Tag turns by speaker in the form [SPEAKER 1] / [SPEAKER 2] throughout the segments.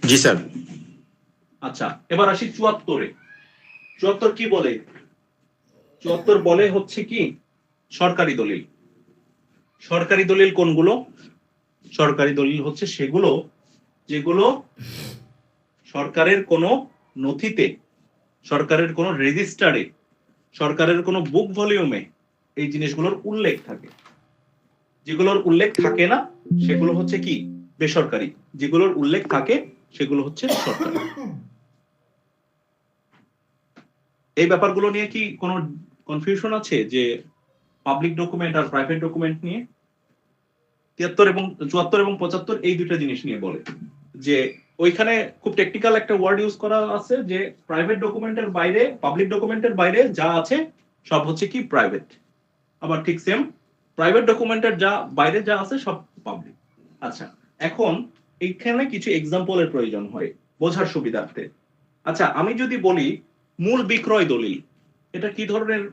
[SPEAKER 1] জি sir.
[SPEAKER 2] আচ্ছা, এবার আসি ৭৪-এ। ৭৪ কি বলে? ৭৪ বলে হচ্ছে কি সরকারি দলিল। সরকারি দলিল কোনগুলো? সরকারি দলিল হচ্ছে সেগুলো যেগুলো সরকারের কোনো নথিতে, সরকারের কোনো রেজিস্টারে, সরকারের কোনো বুক ভলিউমে এই জিনিসগুলোর উল্লেখ থাকে। যেগুলোর উল্লেখ থাকে না সেগুলো হচ্ছে কি বেসরকারি, যেগুলোর উল্লেখ থাকে সেগুলো হচ্ছে সরকারি। এই ব্যাপারগুলো নিয়ে কি কোনো কনফিউশন আছে যে পাবলিক ডকুমেন্ট আর প্রাইভেট ডকুমেন্ট নিয়ে? ৭৩ এবং ৭৪ এবং ৭৫ এই দুটো জিনিস নিয়ে বলে যে ওইখানে খুব টেকনিক্যাল একটা ওয়ার্ড ইউজ করা আছে যে প্রাইভেট ডকুমেন্টের বাইরে, পাবলিক ডকুমেন্টের বাইরে যা আছে সব হচ্ছে কি প্রাইভেট। আবার ঠিক সেম প্রাইভেট ডকুমেন্টের যা বাইরে যা আছে সব পাবলিক। আচ্ছা, এখন এইখানে কিছু এক্সাম্পলের প্রয়োজন হয় বোঝার সুবিধার্থে। আচ্ছা, আমি যদি বলি মূল বিক্রয় দলিল, এটা কি ধরনের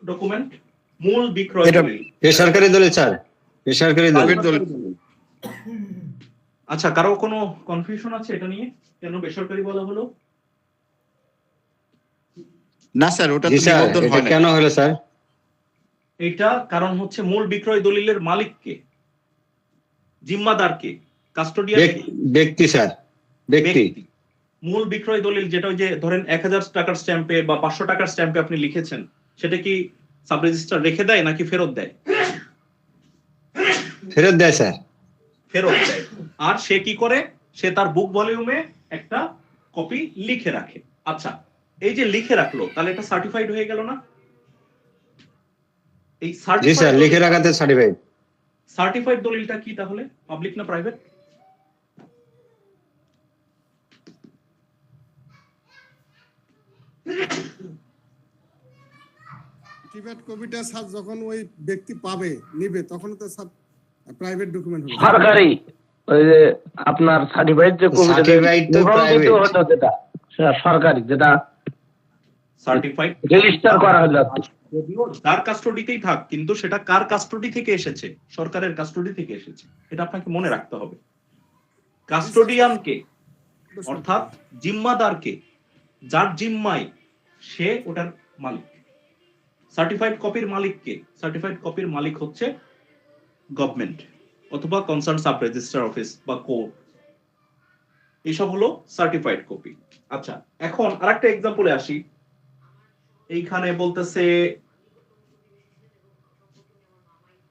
[SPEAKER 2] ডকুমেন্ট? মূল বিক্রয় দলিল
[SPEAKER 1] বেসরকারি দলিল স্যার, বেসরকারি দলিল।
[SPEAKER 2] আচ্ছা, কারো কোনো কনফিউশন আছে এটা নিয়ে কেন বেসরকারি বলা হলো?
[SPEAKER 3] না স্যার, ওটা
[SPEAKER 1] জি
[SPEAKER 3] তো
[SPEAKER 1] স্যার,
[SPEAKER 3] নিবন্ধন
[SPEAKER 1] এটা
[SPEAKER 3] হয় না।
[SPEAKER 1] কেন হলো স্যার?
[SPEAKER 2] এটা কারণ হচ্ছে মূল বিক্রয় দলিলের মালিককে, জিম্মাদারকে, কাস্টোডিয়ান
[SPEAKER 1] ব্যক্তি স্যার, ব্যক্তি।
[SPEAKER 2] মূল বিক্রয় দলিল যেটা ওই যে ধরেন ১০০০ টাকার স্ট্যাম্পে বা ৫০০ টাকার স্ট্যাম্পে আপনি লিখেছেন, সেটা কি সাব রেজিস্ট্রার রেখে দেয় নাকি ফেরত দেয়?
[SPEAKER 1] ফেরত দেয় স্যার।
[SPEAKER 2] ফেরত দেয়। আর সে কি করে? সে তার বুক ভলিউমে একটা কপি লিখে রাখে। আচ্ছা, এই যে লিখে রাখলো তাহলে এটা সার্টিফাইড হয়ে গেল না? এই
[SPEAKER 1] জি স্যার, লিখে রাখাতে সার্টিফাইড।
[SPEAKER 2] সার্টিফাইড দলিলটা কি তাহলে, পাবলিক না প্রাইভেট?
[SPEAKER 4] সার্টিফাইড কপিটা স্যার যখন ওই ব্যক্তি পাবে নিবে তখন তো স্যার প্রাইভেট ডকুমেন্ট হবে।
[SPEAKER 5] সরকারি ওই যে আপনার সার্টিফাইড যে কপিটা
[SPEAKER 1] সার্টিফাইড তো প্রাইভেট
[SPEAKER 5] হলো যেটা সরকারি, যেটা
[SPEAKER 2] সার্টিফাইড
[SPEAKER 5] রেজিস্টার করা হলো
[SPEAKER 2] তার কাস্টডিতেই থাক, কিন্তু সেটা কার কাস্টডি থেকে এসেছে? সরকারের কাস্টডি থেকে এসেছে। এটা আপনাকে মনে রাখতে হবে। কাস্টোডিয়ানকে অর্থাৎ জিম্মাদারকে, যার জিম্মায় সে ওটার মালিক। সার্টিফাইড কপির মালিককে, সার্টিফাইড কপির মালিক হচ্ছে গভর্নমেন্ট অথবা কনসার্ন সাব রেজিস্ট্রার অফিস বা কোর্ট। এইসব হলো সার্টিফাইড কপি। আচ্ছা, এখন আরেকটা এক্সাম্পলে আসি। এইখানে বলতেছে,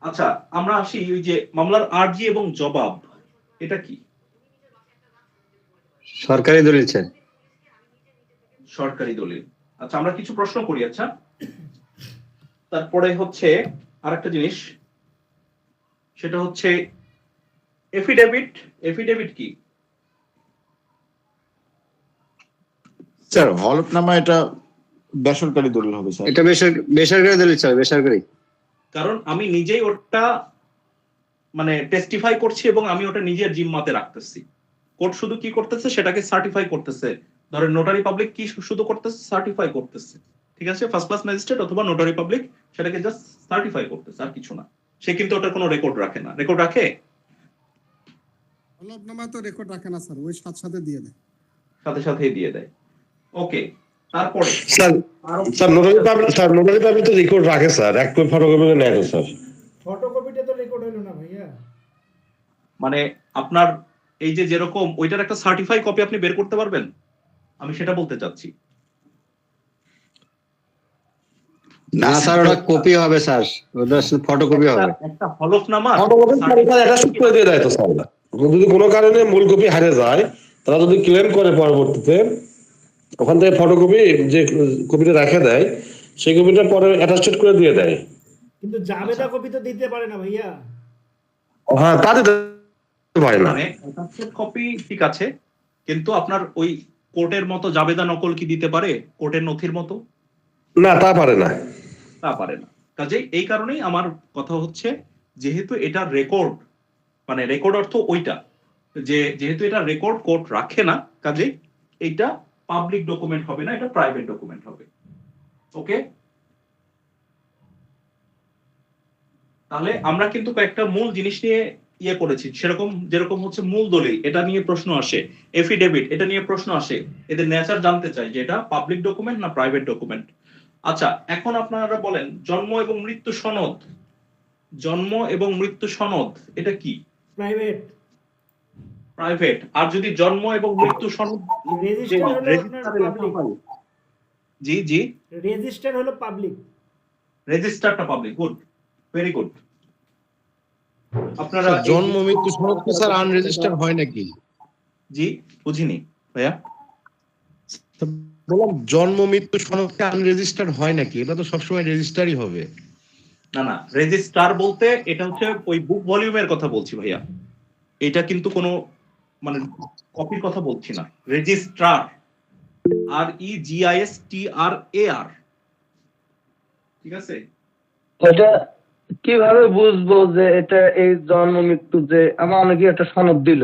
[SPEAKER 2] আচ্ছা আমরা আসি ওই যে মামলার আরজি এবং জবাব, এটা কি?
[SPEAKER 1] সরকারি দলিল স্যার।
[SPEAKER 2] সরকারি দলিল। আচ্ছা, আমরা কিছু প্রশ্ন করি। আচ্ছা, তারপরে হচ্ছে আরেকটা জিনিস, সেটা হচ্ছে এফিডেভিট। এফিডেভিট কি
[SPEAKER 3] স্যার? হলফনামা এটা বেসরকারি দলিল হবে স্যার।
[SPEAKER 1] এটা বেসরকারি দলিল স্যার, বেসরকারি।
[SPEAKER 2] কারণ আমি নিজেই ওটা মানে টেস্টিফাই করছি এবং আমি ওটা নিজের জিম্মাতে রাখতেছি। কোর্ট শুধু কি করতেছে? সেটাকে সার্টিফাই করতেছে। ধরেন নোটারি পাবলিক কি শুধু করতেছে? সার্টিফাই করতেছে। ঠিক আছে, ফার্স্ট ক্লাস ম্যাজিস্ট্রেট অথবা নোটারি পাবলিক সেটাকে জাস্ট সার্টিফাই করতেছে, আর কিছু না। সে কিন্তু ওটার কোনো রেকর্ড রাখে না। রেকর্ড রাখে?
[SPEAKER 4] হলফনামা তো রেকর্ড রাখে না স্যার, ওই সাথে সাথে দিয়ে দেয়।
[SPEAKER 2] সাথে সাথেই দিয়ে দেয়। ওকে, তারপরে
[SPEAKER 6] স্যার নোটারি পাবলিক তো রেকর্ড রাখে স্যার, এক কপি ফটোকপি নেয় তো স্যার।
[SPEAKER 7] ফটোকপিটা তো রেকর্ড হলো না ভাইয়া।
[SPEAKER 2] মানে আপনার এই যে যেরকম ওইটার একটা সার্টিফাই কপি আপনি বের করতে পারবেন, আমি সেটা বলতে চাচ্ছি।
[SPEAKER 1] না স্যার, ওটা কপি হবে স্যার, ওটা ফটোকপি হবে।
[SPEAKER 2] একটা হলফনামা
[SPEAKER 6] ফটোকপি অ্যাটাচমেন্ট করে দিয়ে দেয় তো স্যার। যদি কোনো কারণে মূল কপি হারিয়ে যায়, তারা যদি ক্লেম করে পরবর্তীতে, ওখান থেকে ফটোকপি যে কপিটা রেখে দেয় সেই কপিটা পরে অ্যাটাচমেন্ট করে দিয়ে দেয়।
[SPEAKER 7] কিন্তু জাবেদা কপি তো দিতে পারে না ভাইয়া।
[SPEAKER 6] হ্যাঁ, তা দিতে পারে না।
[SPEAKER 2] মানে কপি ঠিক আছে, কিন্তু আপনার ওই কোর্টের মতো জাবেদা নকল কি দিতে পারে? কোর্টের নথির মতো?
[SPEAKER 6] না, তা পারে না।
[SPEAKER 2] তা পারে না। কাজেই এই কারণেই আমার কথা হচ্ছে, যেহেতু এটা রেকর্ড, মানে রেকর্ড অর্থ ওইটা যে যেহেতু এটা রেকর্ড কোর্ট রাখে না, কাজেই এইটা পাবলিক ডকুমেন্ট হবে না, এটা প্রাইভেট ডকুমেন্ট হবে। ওকে, তাহলে আমরা কিন্তু কয়েকটা মূল জিনিস নিয়ে ইয়ে করেছি, সেরকম যেরকম হচ্ছে মূল দলিল এটা নিয়ে প্রশ্ন আসে, এফিডেভিট এটা নিয়ে প্রশ্ন আসে, এদের নেচার জানতে চাই যে এটা পাবলিক ডকুমেন্ট না প্রাইভেট ডকুমেন্ট। আচ্ছা, এখন আপনারা বলেন জন্ম এবং মৃত্যু সনদ, জন্ম এবং মৃত্যু সনদ এটা কি?
[SPEAKER 7] প্রাইভেট।
[SPEAKER 2] প্রাইভেট। আর যদি জন্ম এবং মৃত্যু সনদ
[SPEAKER 7] রেজিস্টার হলো আপনার
[SPEAKER 2] রেজিস্টারে লেখা
[SPEAKER 7] পাবলিক।
[SPEAKER 2] হয়, জি জি,
[SPEAKER 7] রেজিস্টার হলো পাবলিক।
[SPEAKER 2] রেজিস্টারটা পাবলিক। Good, very good. আপনারা
[SPEAKER 8] স্যার, জন্ম মৃত্যু সনদ কি স্যার আনরেজিস্টার্ড হয় নাকি?
[SPEAKER 2] জি, বুঝিনি ভাইয়া।
[SPEAKER 8] বললাম জন্ম মৃত্যু সনদ কি আনরেজিস্টার্ড হয় নাকি? এটা তো সবসময় রেজিস্টারই হবে।
[SPEAKER 2] না না, রেজিস্টার বলতে এটা হচ্ছে ওই বুক ভলিউমের কথা বলছি ভাইয়া, এটা কিন্তু কোনো মানে কপির কথা বলছি না। রেজিস্ট্রার, REGISTRAR, ঠিক আছে?
[SPEAKER 5] এটা কিভাবে বুঝবো যে এটা এই জন্ম মৃত্যু, যে আমার অনেকে একটা সনদ দিল,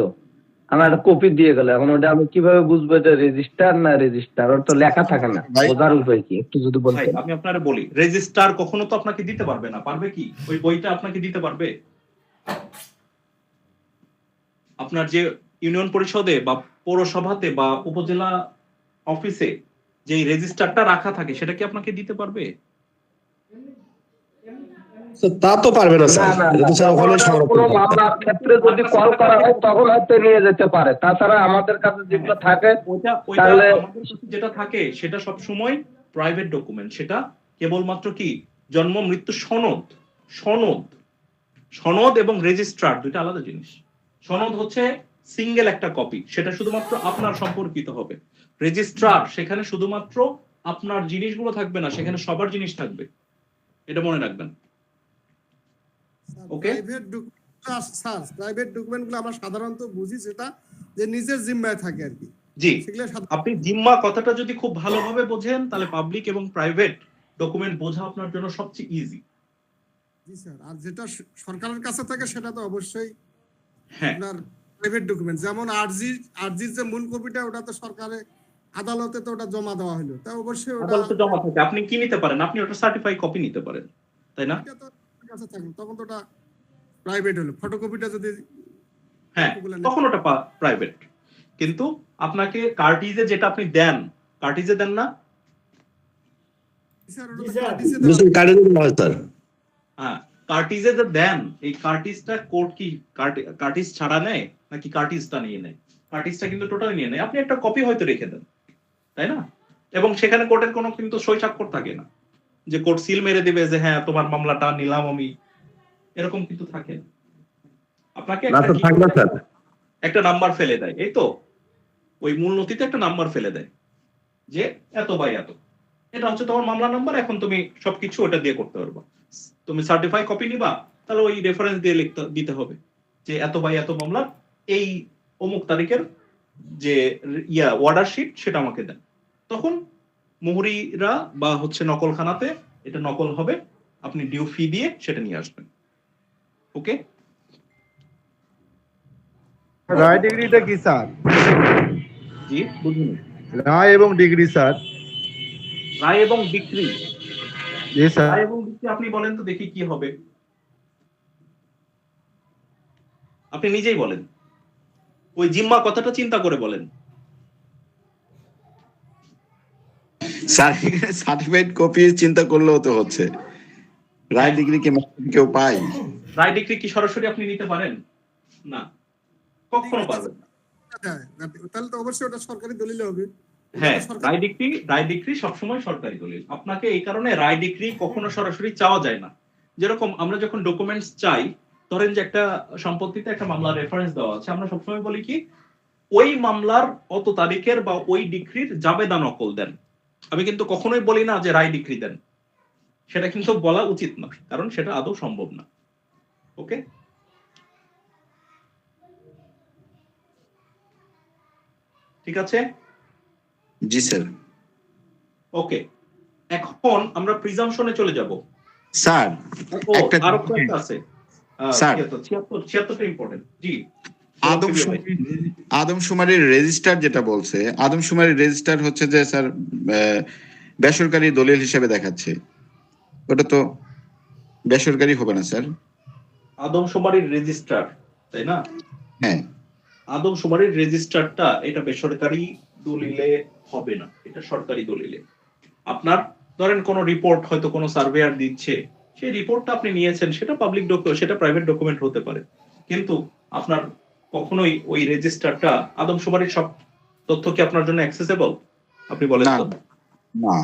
[SPEAKER 5] আমার একটা কপি দিয়ে গেল, এখন ওটা আমি কিভাবে বুঝবো এটা রেজিস্টার না রেজিস্টার? ওর তো লেখা থাকে না,
[SPEAKER 3] ভাই-
[SPEAKER 5] বোঝার উপায় কি একটু যদি
[SPEAKER 2] ভাই
[SPEAKER 5] বলতেন।
[SPEAKER 2] আমি আপনারে বলি, রেজিস্টার কখনো তো আপনাকে দিতে পারবে না। পারবে কি? ওই বইটা আপনাকে দিতে পারবে? আপনার যে ইউনিয়ন পরিষদে বা পৌরসভাতে বা উপজেলা অফিসে যে রেজিস্টারটা রাখা থাকে সেটা কি আপনাকে দিতে পারবে?
[SPEAKER 6] স্যার, তা তো পারবে না স্যার,
[SPEAKER 5] না,
[SPEAKER 6] এটা তো স্যার ওখানে সংরক্ষণ
[SPEAKER 5] কোনো
[SPEAKER 6] করতে হবে।
[SPEAKER 5] মামলার ক্ষেত্রে যদি কল করা হয় তখন হয়তো নিয়ে যেতে পারে, তাছাড়া আমাদের কাছে যেগুলো থাকে
[SPEAKER 2] ওইটা
[SPEAKER 5] তাহলে-
[SPEAKER 2] আমাদের কাছে যেটা থাকে সেটা সব সময় প্রাইভেট ডকুমেন্ট। সেটা কেবলমাত্র কি জন্ম মৃত্যু সনদ। সনদ, সনদ এবং রেজিস্ট্রার দুইটা আলাদা জিনিস। সনদ হচ্ছে সিঙ্গেল একটা কপি, সেটা শুধুমাত্র আপনার সম্পর্কিত হবে। রেজিস্ট্রার, সেখানে শুধুমাত্র আপনার জিনিসগুলো থাকবে না, সেখানে সবার জিনিস থাকবে। এটা মনে রাখবেন। Okay.
[SPEAKER 4] প্রাইভেট ডকুমেন্ট গুলো আমরা সাধারণত বুঝি সেটা যে নিজের জিম্মায় থাকে আর কি,
[SPEAKER 2] জি,
[SPEAKER 4] সেগুলো সাধারণত-
[SPEAKER 2] আপনি জিম্মা কথাটা যদি খুব ভালোভাবে বোঝেন তাহলে পাবলিক এবং প্রাইভেট ডকুমেন্ট বোঝা আপনার জন্য সবচেয়ে ইজি।
[SPEAKER 4] জি স্যার। আর যেটা সরকারের কাছে থাকে সেটা তো অবশ্যই
[SPEAKER 2] হ্যাঁ,
[SPEAKER 4] আপনার প্রাইভেট ডকুমেন্ট। যেমন আরজির যে মূল কপিটা, ওটা তো সরকারে আদালতে তো ওটা জমা দেওয়া হলো, তা অবশ্যই ওটা
[SPEAKER 2] আদালতে জমা থাকে। আপনি কি নিতে পারেন? আপনি ওটা সার্টিফাই কপি নিতে পারেন, তাই না?
[SPEAKER 4] এটা তো আপনার কাছে থাকলো, তখন তো ওটা প্রাইভেট হলো। ফটোকপিটা যদি
[SPEAKER 2] হ্যাঁ, তখন ওটা প্রাইভেট। কিন্তু আপনাকে কার্টিজে যেটা আপনি দেন, কার্টিজে দেন না?
[SPEAKER 4] স্যার, ওটা
[SPEAKER 7] জি
[SPEAKER 4] তো
[SPEAKER 7] স্যার।
[SPEAKER 4] কার্ডিসে
[SPEAKER 6] মিসিং কার্ডে দিতে হয় স্যার।
[SPEAKER 2] হ্যাঁ, কার্টিজে যে দেন, এই কার্টিজটা কোর্ট কি কার্টিজ ছাড়া নেয় নাকি কার্টিজটা নিয়ে নেয়? কার্টিজটা কিন্তু টোটালি নিয়ে নেয়। আপনি একটা কপি হয়তো রেখে দেন, তাই না? এবং সেখানে কোর্টের কোনো কিন্তু সই স্বাক্ষর থাকে না যে কোর্ট সিল মেরে দিবে যে হ্যাঁ তোমার মামলাটা নিলাম আমি, এরকম কিন্তু থাকে না। আপনাকে
[SPEAKER 6] না
[SPEAKER 2] একটা
[SPEAKER 6] স্যার, থাকবে স্যার।
[SPEAKER 2] একটা নাম্বার ফেলে দেয়, এই তো ওই মূল নথিতে একটা নাম্বার ফেলে দেয় যে এত বাই এত, এটা হচ্ছে তোমার মামলা নাম্বার, এখন তুমি সবকিছু ওটা দিয়ে করতে পারবা। তুমি সার্টিফাই কপি নিবা, তাহলে ওই রেফারেন্স দিয়ে দিতে হবে যে এত বাই এত মামলা, এই অমুক তারিখের যে অর্ডার শিট সেটা আমাকে দেন। তখন মুহুরিরা বা হচ্ছে নকলখানাতে এটা নকল হবে, আপনি ডিউ ফি দিয়ে সেটা নিয়ে আসবেন। ওকে,
[SPEAKER 9] রায় ডিগ্রিটা কি স্যার?
[SPEAKER 2] জি বুঝুন।
[SPEAKER 9] রায় এবং ডিগ্রি স্যার।
[SPEAKER 2] রায় এবং ডিক্রি,
[SPEAKER 9] জি স্যার।
[SPEAKER 2] রায় এবং ডিক্রি আপনি বলেন তো দেখি কি হবে, আপনি নিজেই বলেন, ওই জিম্মা কথাটা চিন্তা করে বলেন।
[SPEAKER 3] সার্টিফাইড কপি চিন্তা করলেও তো হচ্ছে, রায় ডিগ্রি কি কেউ পায়?
[SPEAKER 2] রায় ডিক্রি কি সরাসরি আপনি নিতে পারেন? না, কখনো পারবেন না।
[SPEAKER 4] তাহলে তো অবশ্যই ওটা সরকারি দলিল হবে।
[SPEAKER 2] হ্যাঁ, রায় ডিক্রি সবসময় সরকারি দলিল। আপনাকে এই কারণে রায় ডিক্রি কখনো সরাসরি চাওয়া যায় না। যেরকম আমরা যখন ডকুমেন্টস চাই, ধরেন যে একটা সম্পত্তিতে একটা মামলার রেফারেন্স দেওয়া আছে, আমরা সবসময় বলি কি ওই মামলার অত তারিখের বা ওই ডিক্রির জাবেদা নকল দেন। আমি কিন্তু কখনোই বলি না যে রায় ডিক্রি দেন, সেটা কিন্তু বলা উচিত না, কারণ সেটা আদৌ সম্ভব না। ওকে, ঠিক আছে?
[SPEAKER 3] জি স্যার।
[SPEAKER 2] ওকে, এখন আমরা প্রিজাম্পশনে চলে যাব।
[SPEAKER 3] স্যার একটা
[SPEAKER 2] আরো কয়েকটা আছে
[SPEAKER 3] স্যার।
[SPEAKER 2] 76টা ইম্পর্টেন্ট। জি,
[SPEAKER 3] আদমশুমারির রেজিস্টার যেটা বলছে, আদমশুমারির রেজিস্টার হচ্ছে যে স্যার বেসরকারি দলিল হিসেবে দেখাচ্ছে, ওটা তো বেসরকারি হবে না স্যার?
[SPEAKER 2] আদমশুমারির রেজিস্ট্রার তাই না?
[SPEAKER 3] হ্যাঁ,
[SPEAKER 2] আদমশুমারির রেজিস্টারটা এটা বেসরকারি দলিলে হবে না, এটা সরকারি দলিলে। আপনার ধরেন কোনো রিপোর্ট হয়তো কোনো সার্ভেয়ার দিচ্ছে, সেই রিপোর্টটা আপনি নিয়েছেন, সেটা পাবলিক ডকুমেন্ট, সেটা প্রাইভেট ডকুমেন্ট হতে পারে, কিন্তু আপনার কখনোই ওই রেজিস্টারটা আদমশুমারির সব তথ্য কি আপনার জন্য অ্যাক্সেসেবল? আপনি বলেন
[SPEAKER 3] না
[SPEAKER 2] তো।
[SPEAKER 3] না,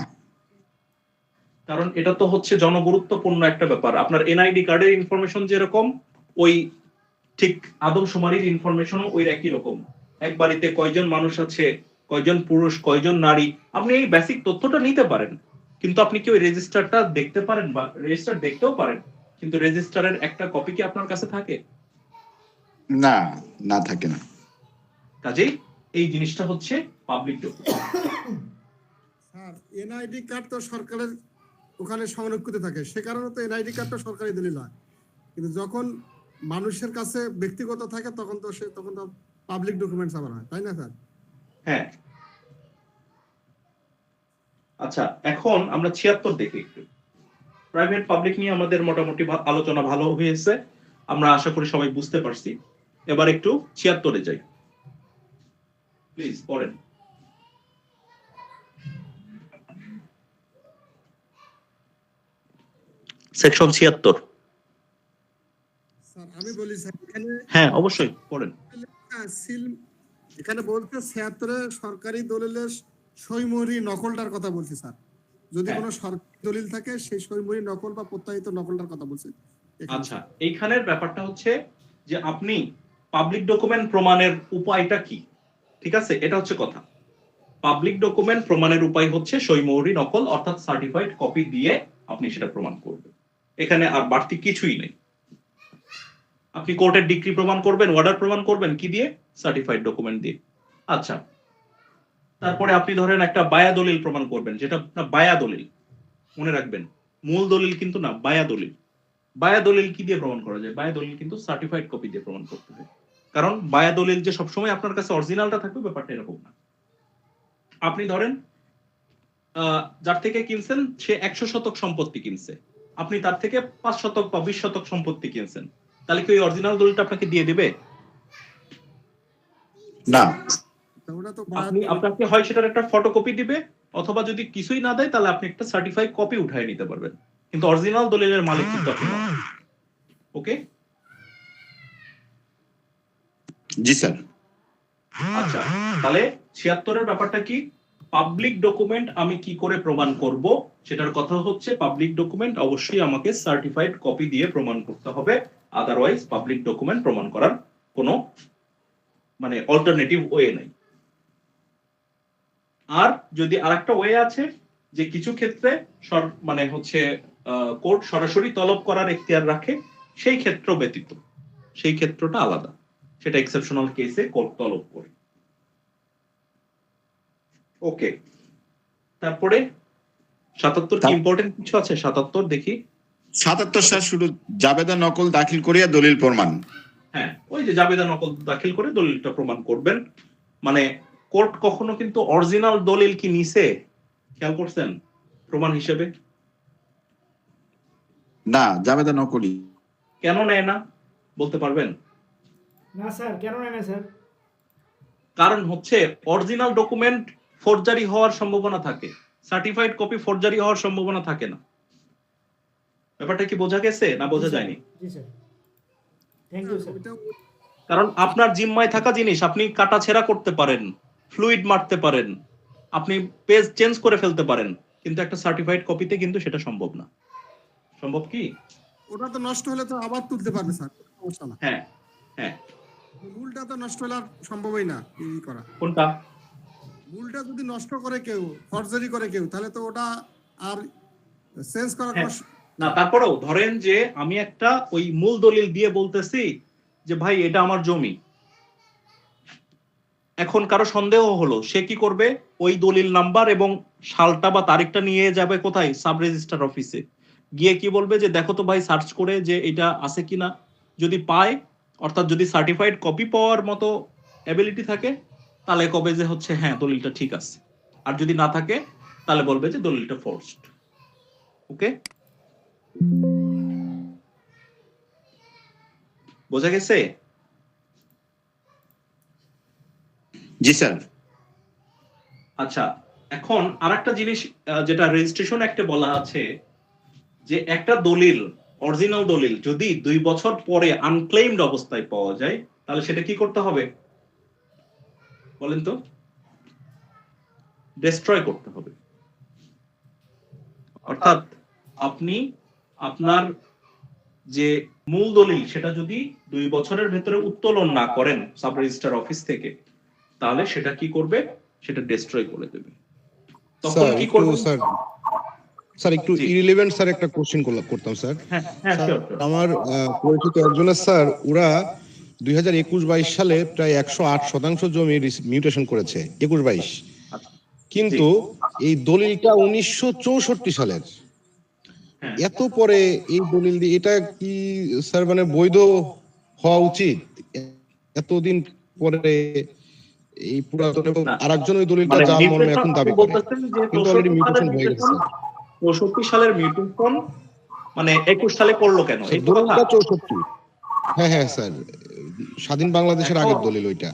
[SPEAKER 2] কারণ এটা তো হচ্ছে জনগুরুত্বপূর্ণ একটা ব্যাপার। আপনার এনআইডি কার্ডের ইনফরমেশন যেরকম, ওই ঠিক আদমশুমারির ইনফরমেশনও ওই একই রকম। এক বাড়িতে কয়জন মানুষ আছে, কয়জন পুরুষ, কয়জন নারী, আপনি এই বেসিক তথ্যটা নিতে পারেন, কিন্তু আপনি কি ওই রেজিস্টারটা দেখতে পারেন? বা রেজিস্টার দেখতেও পারেন, কিন্তু রেজিস্টারের একটা কপি কি আপনার কাছে থাকে?
[SPEAKER 3] না, না থাকে না।
[SPEAKER 2] কাজেই এই জিনিসটা হচ্ছে public document.
[SPEAKER 4] Sir NID card তো সরকারের ওখানে সংরক্ষিত থাকে, সে কারণে তো এনআইডি কার্ডটা সরকারি দলিল হয়, কিন্তু যখন মানুষের কাছে ব্যক্তিগত থাকে তখন তো পাবলিক ডকুমেন্টস আবার হয়, তাই না স্যার?
[SPEAKER 2] হ্যাঁ। আচ্ছা, এখন আমরা 76 দেখি একটু। প্রাইভেট পাবলিক নিয়ে আমাদের মোটামুটি আলোচনা ভালো হয়েছে, আমরা আশা করি সবাই বুঝতে পারছি। এবার একটু 76-এ যাই, প্লিজ পড়েন। সেকশন 76।
[SPEAKER 4] স্যার আমি বলি স্যার, এখানে
[SPEAKER 2] হ্যাঁ অবশ্যই পড়েন।
[SPEAKER 4] এখানে বলতে 76-এ সরকারি দলিলের সইমোহরি নকলটার কথা বলছি স্যার। যদি কোনো সরকারি দলিল থাকে সেই সইমোহরি নকল বা প্রত্যায়িত নকলটার কথা বলছি।
[SPEAKER 2] আচ্ছা, এইখানের ব্যাপারটা হচ্ছে যে আপনি পাবলিক ডকুমেন্ট প্রমাণের উপায়টা কি, ঠিক আছে, এটা হচ্ছে কথা। পাবলিক ডকুমেন্ট প্রমাণের উপায় হচ্ছে সইমোহরি নকল, অর্থাৎ সার্টিফাইড কপি দিয়ে আপনি সেটা প্রমাণ করবেন। এখানে আর বাড়তি কিছুই নেই। আপনি কোর্টের ডিক্রি প্রমাণ করবেন, অর্ডার প্রমাণ করবেন কি দিয়ে? সার্টিফাইড ডকুমেন্ট দিয়ে। আচ্ছা, তারপরে আপনি ধরেন একটা বায়া দলিল প্রমাণ করবেন, যেটা না বায়া দলিল, মনে রাখবেন মূল দলিল কিন্তু না, বায়া দলিল। বায়া দলিল কি দিয়ে প্রমাণ করা যায়? বায়া দলিল কিন্তু সার্টিফাইড কপি দিয়ে প্রমাণ করতে হয়, কারণ বায়া দলিল যে সবসময় আপনার কাছে অরিজিনালটা থাকবে ব্যাপারটা এরকম না। আপনি ধরেন যার থেকে কিনছেন সে 100 শতক সম্পত্তি কিনছে, আপনি তার থেকে 5 শতক বা 20 শতক সম্পত্তি কিনছেন, তাহলে কি ওই অরিজিনাল দলিলটা আপনাকে দিয়ে দিবে?
[SPEAKER 3] না,
[SPEAKER 4] ওটা তো
[SPEAKER 2] আপনাকে হয় সেটার একটা ফটোকপি দিবে, অথবা যদি কিছুই না দেয় তাহলে আপনি একটা সার্টিফাইড কপি উঠায় নিতে পারবেন, কিন্তু অরিজিনাল দলিলের মালিক কিন্তু আপনি নন। ওকে?
[SPEAKER 3] জি স্যার।
[SPEAKER 2] আচ্ছা, তাহলে 76-এর ব্যাপারটা কি? পাবলিক ডকুমেন্ট আমি কি করে প্রমাণ করব সেটার কথা হচ্ছে, পাবলিক ডকুমেন্ট অবশ্যই আমাকে সার্টিফাইড কপি দিয়ে প্রমাণ করতে হবে, আদারওয়াইজ পাবলিক ডকুমেন্ট প্রমাণ করার কোনো মানে অল্টারনেটিভ ওয়ে নাই। আর যদি আরেকটা ওয়ে আছে যে কিছু ক্ষেত্রে মানে হচ্ছে কোর্ট সরাসরি তলব করার এখতিয়ার রাখে, সেই ক্ষেত্র ব্যতীত, সেই ক্ষেত্রটা আলাদা, সেটা এক্সেপশনাল কেসে কোর্ট তলব করে। ওকে, তারপরে 77 কি ইম্পর্টেন্ট কিছু আছে? 77 দেখি।
[SPEAKER 3] 77 স্যার শুরু জাবেদা নকল দাখিল করিয়া দলিল প্রমাণ।
[SPEAKER 2] হ্যাঁ, ওই যে জাবেদা নকল দাখিল করে দলিলটা প্রমাণ করবেন। মানে কোর্ট কখনো কিন্তু অরিজিনাল দলিল কি নিছে খেয়াল করছেন প্রমাণ হিসেবে?
[SPEAKER 3] না, জাবেদা নকলই।
[SPEAKER 2] কেন নেয় না বলতে পারবেন?
[SPEAKER 7] না স্যার, কেন নেয় না স্যার?
[SPEAKER 2] কারণ হচ্ছে অরিজিনাল ডকুমেন্ট ফোরজারি হওয়ার সম্ভাবনা থাকে, সার্টিফাইড কপি ফোরজারি হওয়ার সম্ভাবনা থাকে না। ব্যাপারটা কি বোঝা গেছে না বোঝা যায়নি?
[SPEAKER 7] জি স্যার, থ্যাংক ইউ স্যার।
[SPEAKER 2] কারণ আপনার জিম্মায় থাকা জিনিস আপনি কাটাছেঁড়া করতে পারেন, ফ্লুইড মারতে পারেন, আপনি পেজ চেঞ্জ করে ফেলতে পারেন, কিন্তু একটা সার্টিফাইড কপিতে কিন্তু সেটা সম্ভব না। সম্ভব কি?
[SPEAKER 4] ওটা তো নষ্ট হলে তো আবার তুলতে পারবে স্যার, সমস্যা না।
[SPEAKER 2] হ্যাঁ হ্যাঁ।
[SPEAKER 4] মূলটা তো নষ্ট হলে আর সম্ভবই না এই করা।
[SPEAKER 2] কোনটা?
[SPEAKER 4] মূলটা যদি নষ্ট করে কেউ, ফরজারি করে কেউ, তাহলে তো ওটা আর চেঞ্জ করা
[SPEAKER 2] না, তারপরেও ধরেন যে আমি একটা ওই মূল দলিল দিয়ে বলতেছি যে ভাই এটা আমার জমি, এখন কারো সন্দেহ হলো, সে কি করবে? ওই দলিল নাম্বার এবং সালটা বা তারিখটা নিয়ে যাবে কোথায়? সাব রেজিস্ট্রার অফিসে গিয়ে কি বলবে যে দেখো তো ভাই সার্চ করে যে এটা আছে কিনা, যদি পায়, অর্থাৎ যদি সার্টিফাইড কপি পাওয়ার মতো অ্যাবিলিটি থাকে তাহলে কবে যে হচ্ছে হ্যাঁ দলিলটা ঠিক আছে, আর যদি না থাকে তাহলে বলবে যে দলিলটা ফোর্সড। ওকে, বোঝা গেছে?
[SPEAKER 3] জি স্যার।
[SPEAKER 2] আচ্ছা, এখন আরেকটা জিনিস যেটা রেজিস্ট্রেশন অ্যাক্টে বলা আছে যে একটা দলিল, অরিজিনাল দলিল যদি 2 বছর পরে আনক্লেইমড অবস্থায় পাওয়া যায় তাহলে সেটা কি করতে হবে বলেন তো? ডেস্ট্রয় করতে হবে। অর্থাৎ আপনি আপনার যে মূল দলিল সেটা যদি 2 বছরের ভেতরে উত্তোলন না করেন সাব রেজিস্ট্রার অফিস থেকে, তাহলে সেটা কি করবে? সেটা ডেস্ট্রয় করে দেবে। তখন কি করবে?
[SPEAKER 8] স্যার একটু
[SPEAKER 2] জি।
[SPEAKER 8] ইরিলেভেন্ট স্যার একটা কোশ্চেন করতাম স্যার।
[SPEAKER 2] হ্যাঁ হ্যাঁ,
[SPEAKER 8] স্যার,
[SPEAKER 2] sure, sure.
[SPEAKER 8] আমার পরিচিত একজনের স্যার, ওরা 2021-22 সালে প্রায় 108% জমি মিউটেশন করেছে, 21-22।
[SPEAKER 2] আচ্ছা,
[SPEAKER 8] কিন্তু এই দলিলটা 1964 সালের।
[SPEAKER 2] হ্যাঁ।
[SPEAKER 8] এত পরে এই দলিল দিয়ে এটা কি স্যার মানে বৈধ হওয়া উচিত? এতদিন পরে এই পুরাতন এবং
[SPEAKER 2] না,
[SPEAKER 8] আরেকজন ওই দলিলটা
[SPEAKER 2] মানে
[SPEAKER 8] জাল মর্মে
[SPEAKER 2] mutation
[SPEAKER 8] এখন দাবি
[SPEAKER 2] আপনি
[SPEAKER 8] করে,
[SPEAKER 2] বলতেছেন যে
[SPEAKER 8] কিন্তু অলরেডি মিউটেশন হয়ে গেছে।
[SPEAKER 2] 64 সালের মিউটেশন মানে 21 সালে করলো কেন? এই তো কথা।
[SPEAKER 8] দলিলটা 64। হ্যাঁ হ্যাঁ স্যার, স্বাধীন বাংলাদেশের আগের দলিল ওইটা।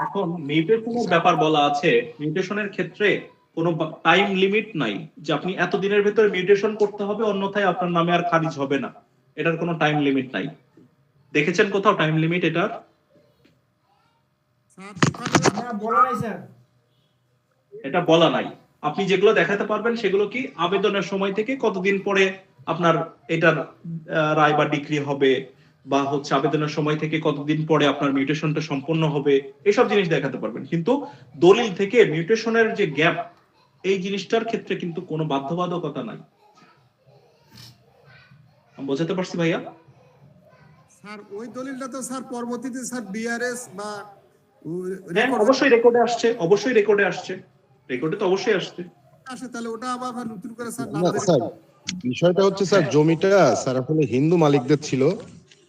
[SPEAKER 2] এখন মিউটেশনের ব্যাপার বলা আছে, মিউটেশনের ক্ষেত্রে কোনো টাইম লিমিট নাই যে আপনি এত দিনের ভেতরে মিউটেশন করতে হবে, অন্যথায় আপনার নামে আর খারিজ হবে না। এটার কোনো টাইম লিমিট নাই। দেখেছেন কোথাও টাইম লিমিট এটার?
[SPEAKER 4] স্যার ওখানে
[SPEAKER 7] না, বলা নাই স্যার।
[SPEAKER 2] এটা বলা নাই। আপনি যেগুলো দেখাতে পারবেন সেগুলো কি আবেদনের সময় থেকে কতদিন পরে আপনার এটার রায় বা ডিক্রি হবে, বা হচ্ছে আবেদনের সময় থেকে কতদিন পরে আপনার মিউটেশনটা সম্পন্ন হবে, এসব জিনিস দেখাতে পারবেন। কিন্তু দলিল থেকে মিউটেশনের যে গ্যাপ, এই জিনিসটার ক্ষেত্রে কিন্তু কোনো বাধ্যবাধকতা নাই। আমি বোঝাতে পারছি ভাইয়া?
[SPEAKER 4] স্যার ওই দলিলটা তো স্যার পরবর্তীতে স্যার বিআরএস বা
[SPEAKER 2] হ্যাঁ, অবশ্যই রেকর্ডে আসছে, অবশ্যই রেকর্ডে আসছে, রেকর্ডে তো অবশ্যই আসছে।
[SPEAKER 4] আসে, তাহলে ওটা আবার নতুন করে স্যার
[SPEAKER 8] না স্যার, বিষয়টা হচ্ছে স্যার জমিটা স্যার আসলে হিন্দু মালিকদের ছিল,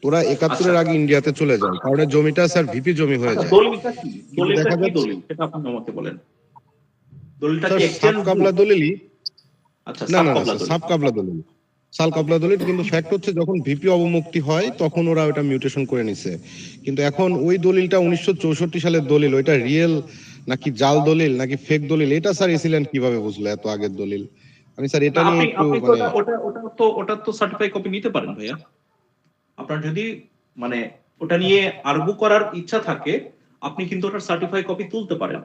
[SPEAKER 8] ওরা 71-এর আগে ইন্ডিয়াতে চলে যায়, কারণ এই জমিটা স্যার ভিপি জমি হয়ে
[SPEAKER 2] আচ্ছা,
[SPEAKER 8] যায়।
[SPEAKER 2] দলিলটা কি? দলিলটা
[SPEAKER 8] দেখা
[SPEAKER 2] কি
[SPEAKER 8] যাচ্ছে-
[SPEAKER 2] দলিল সেটা আপনি আমাকে বলেন। দলিলটা
[SPEAKER 8] স্যার
[SPEAKER 2] কি
[SPEAKER 8] সাব
[SPEAKER 2] এক্সচেঞ্জ?
[SPEAKER 8] কাবলা দলিলই।
[SPEAKER 2] আচ্ছা,
[SPEAKER 8] না
[SPEAKER 2] সাব
[SPEAKER 8] না না
[SPEAKER 2] কবলা
[SPEAKER 8] স্যার,
[SPEAKER 2] দলিল।
[SPEAKER 8] সাব কাবলা দলিল, সাল কাবলা দলিল। কিন্তু ফ্যাক্ট হচ্ছে যখন ভিপি অবমুক্তি হয় তখন ওরা ওটা মিউটেশন করে নিছে। কিন্তু এখন ওই দলিলটা 1964 সালের দলিল, ওইটা রিয়েল নাকি জাল দলিল নাকি ফেক দলিল, এটা স্যার এসিলেন কিভাবে বুঝলো এত আগের দলিল? আমি স্যার এটা নিয়ে
[SPEAKER 2] আপনি
[SPEAKER 8] একটু
[SPEAKER 2] আপনি তো
[SPEAKER 8] মানে
[SPEAKER 2] ওটা তো সার্টিফাই কপি নিতে পারেন ভাইয়া। আপনার যদি মানে ওটা নিয়ে আর্গু করার ইচ্ছা থাকে, আপনি কিন্তু ওটার সার্টিফাই কপি তুলতে পারেন।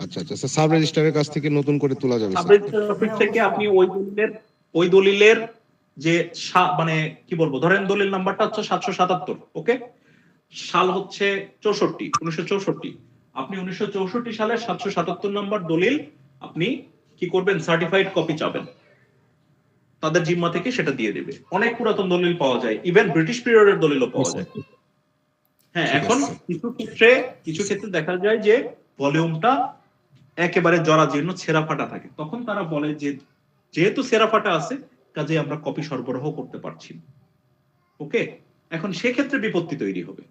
[SPEAKER 8] আচ্ছা আচ্ছা স্যার, সাব রেজিস্ট্রারের কাছ থেকে নতুন করে তোলা যাবে
[SPEAKER 2] সাব
[SPEAKER 8] স্যার?
[SPEAKER 2] রেজিস্ট্রার অফিস থেকে আপনি ওই দলিলের যে মানে কি বলবো, ধরেন দলিল নাম্বারটা হচ্ছে 777, ওকে, সাল হচ্ছে 1964। আপনি 1964 সালের 777 নম্বর দলিল আপনি কি করবেন? সার্টিফাইড কপি চাবেন, তাদের জিম্মা থেকে সেটা দিয়ে দেবে। অনেক পুরাতন দলিল পাওয়া যায়, ইভেন ব্রিটিশ পিরিয়ডের দলিলও পাওয়া যায়। হ্যাঁ,
[SPEAKER 8] ঠিক
[SPEAKER 2] এখন
[SPEAKER 8] আছে।
[SPEAKER 2] কিছু ক্ষেত্রে দেখা যায় যে ভলিউমটা একেবারে জরাজীর্ণ ছেঁড়া ফাটা থাকে, তখন তারা বলে যে যেহেতু ছেঁড়া ফাটা আছে কাজে আমরা কপি সরবরাহ করতে পারছি না। ওকে, এখন সেক্ষেত্রে বিপত্তি তৈরি হবে,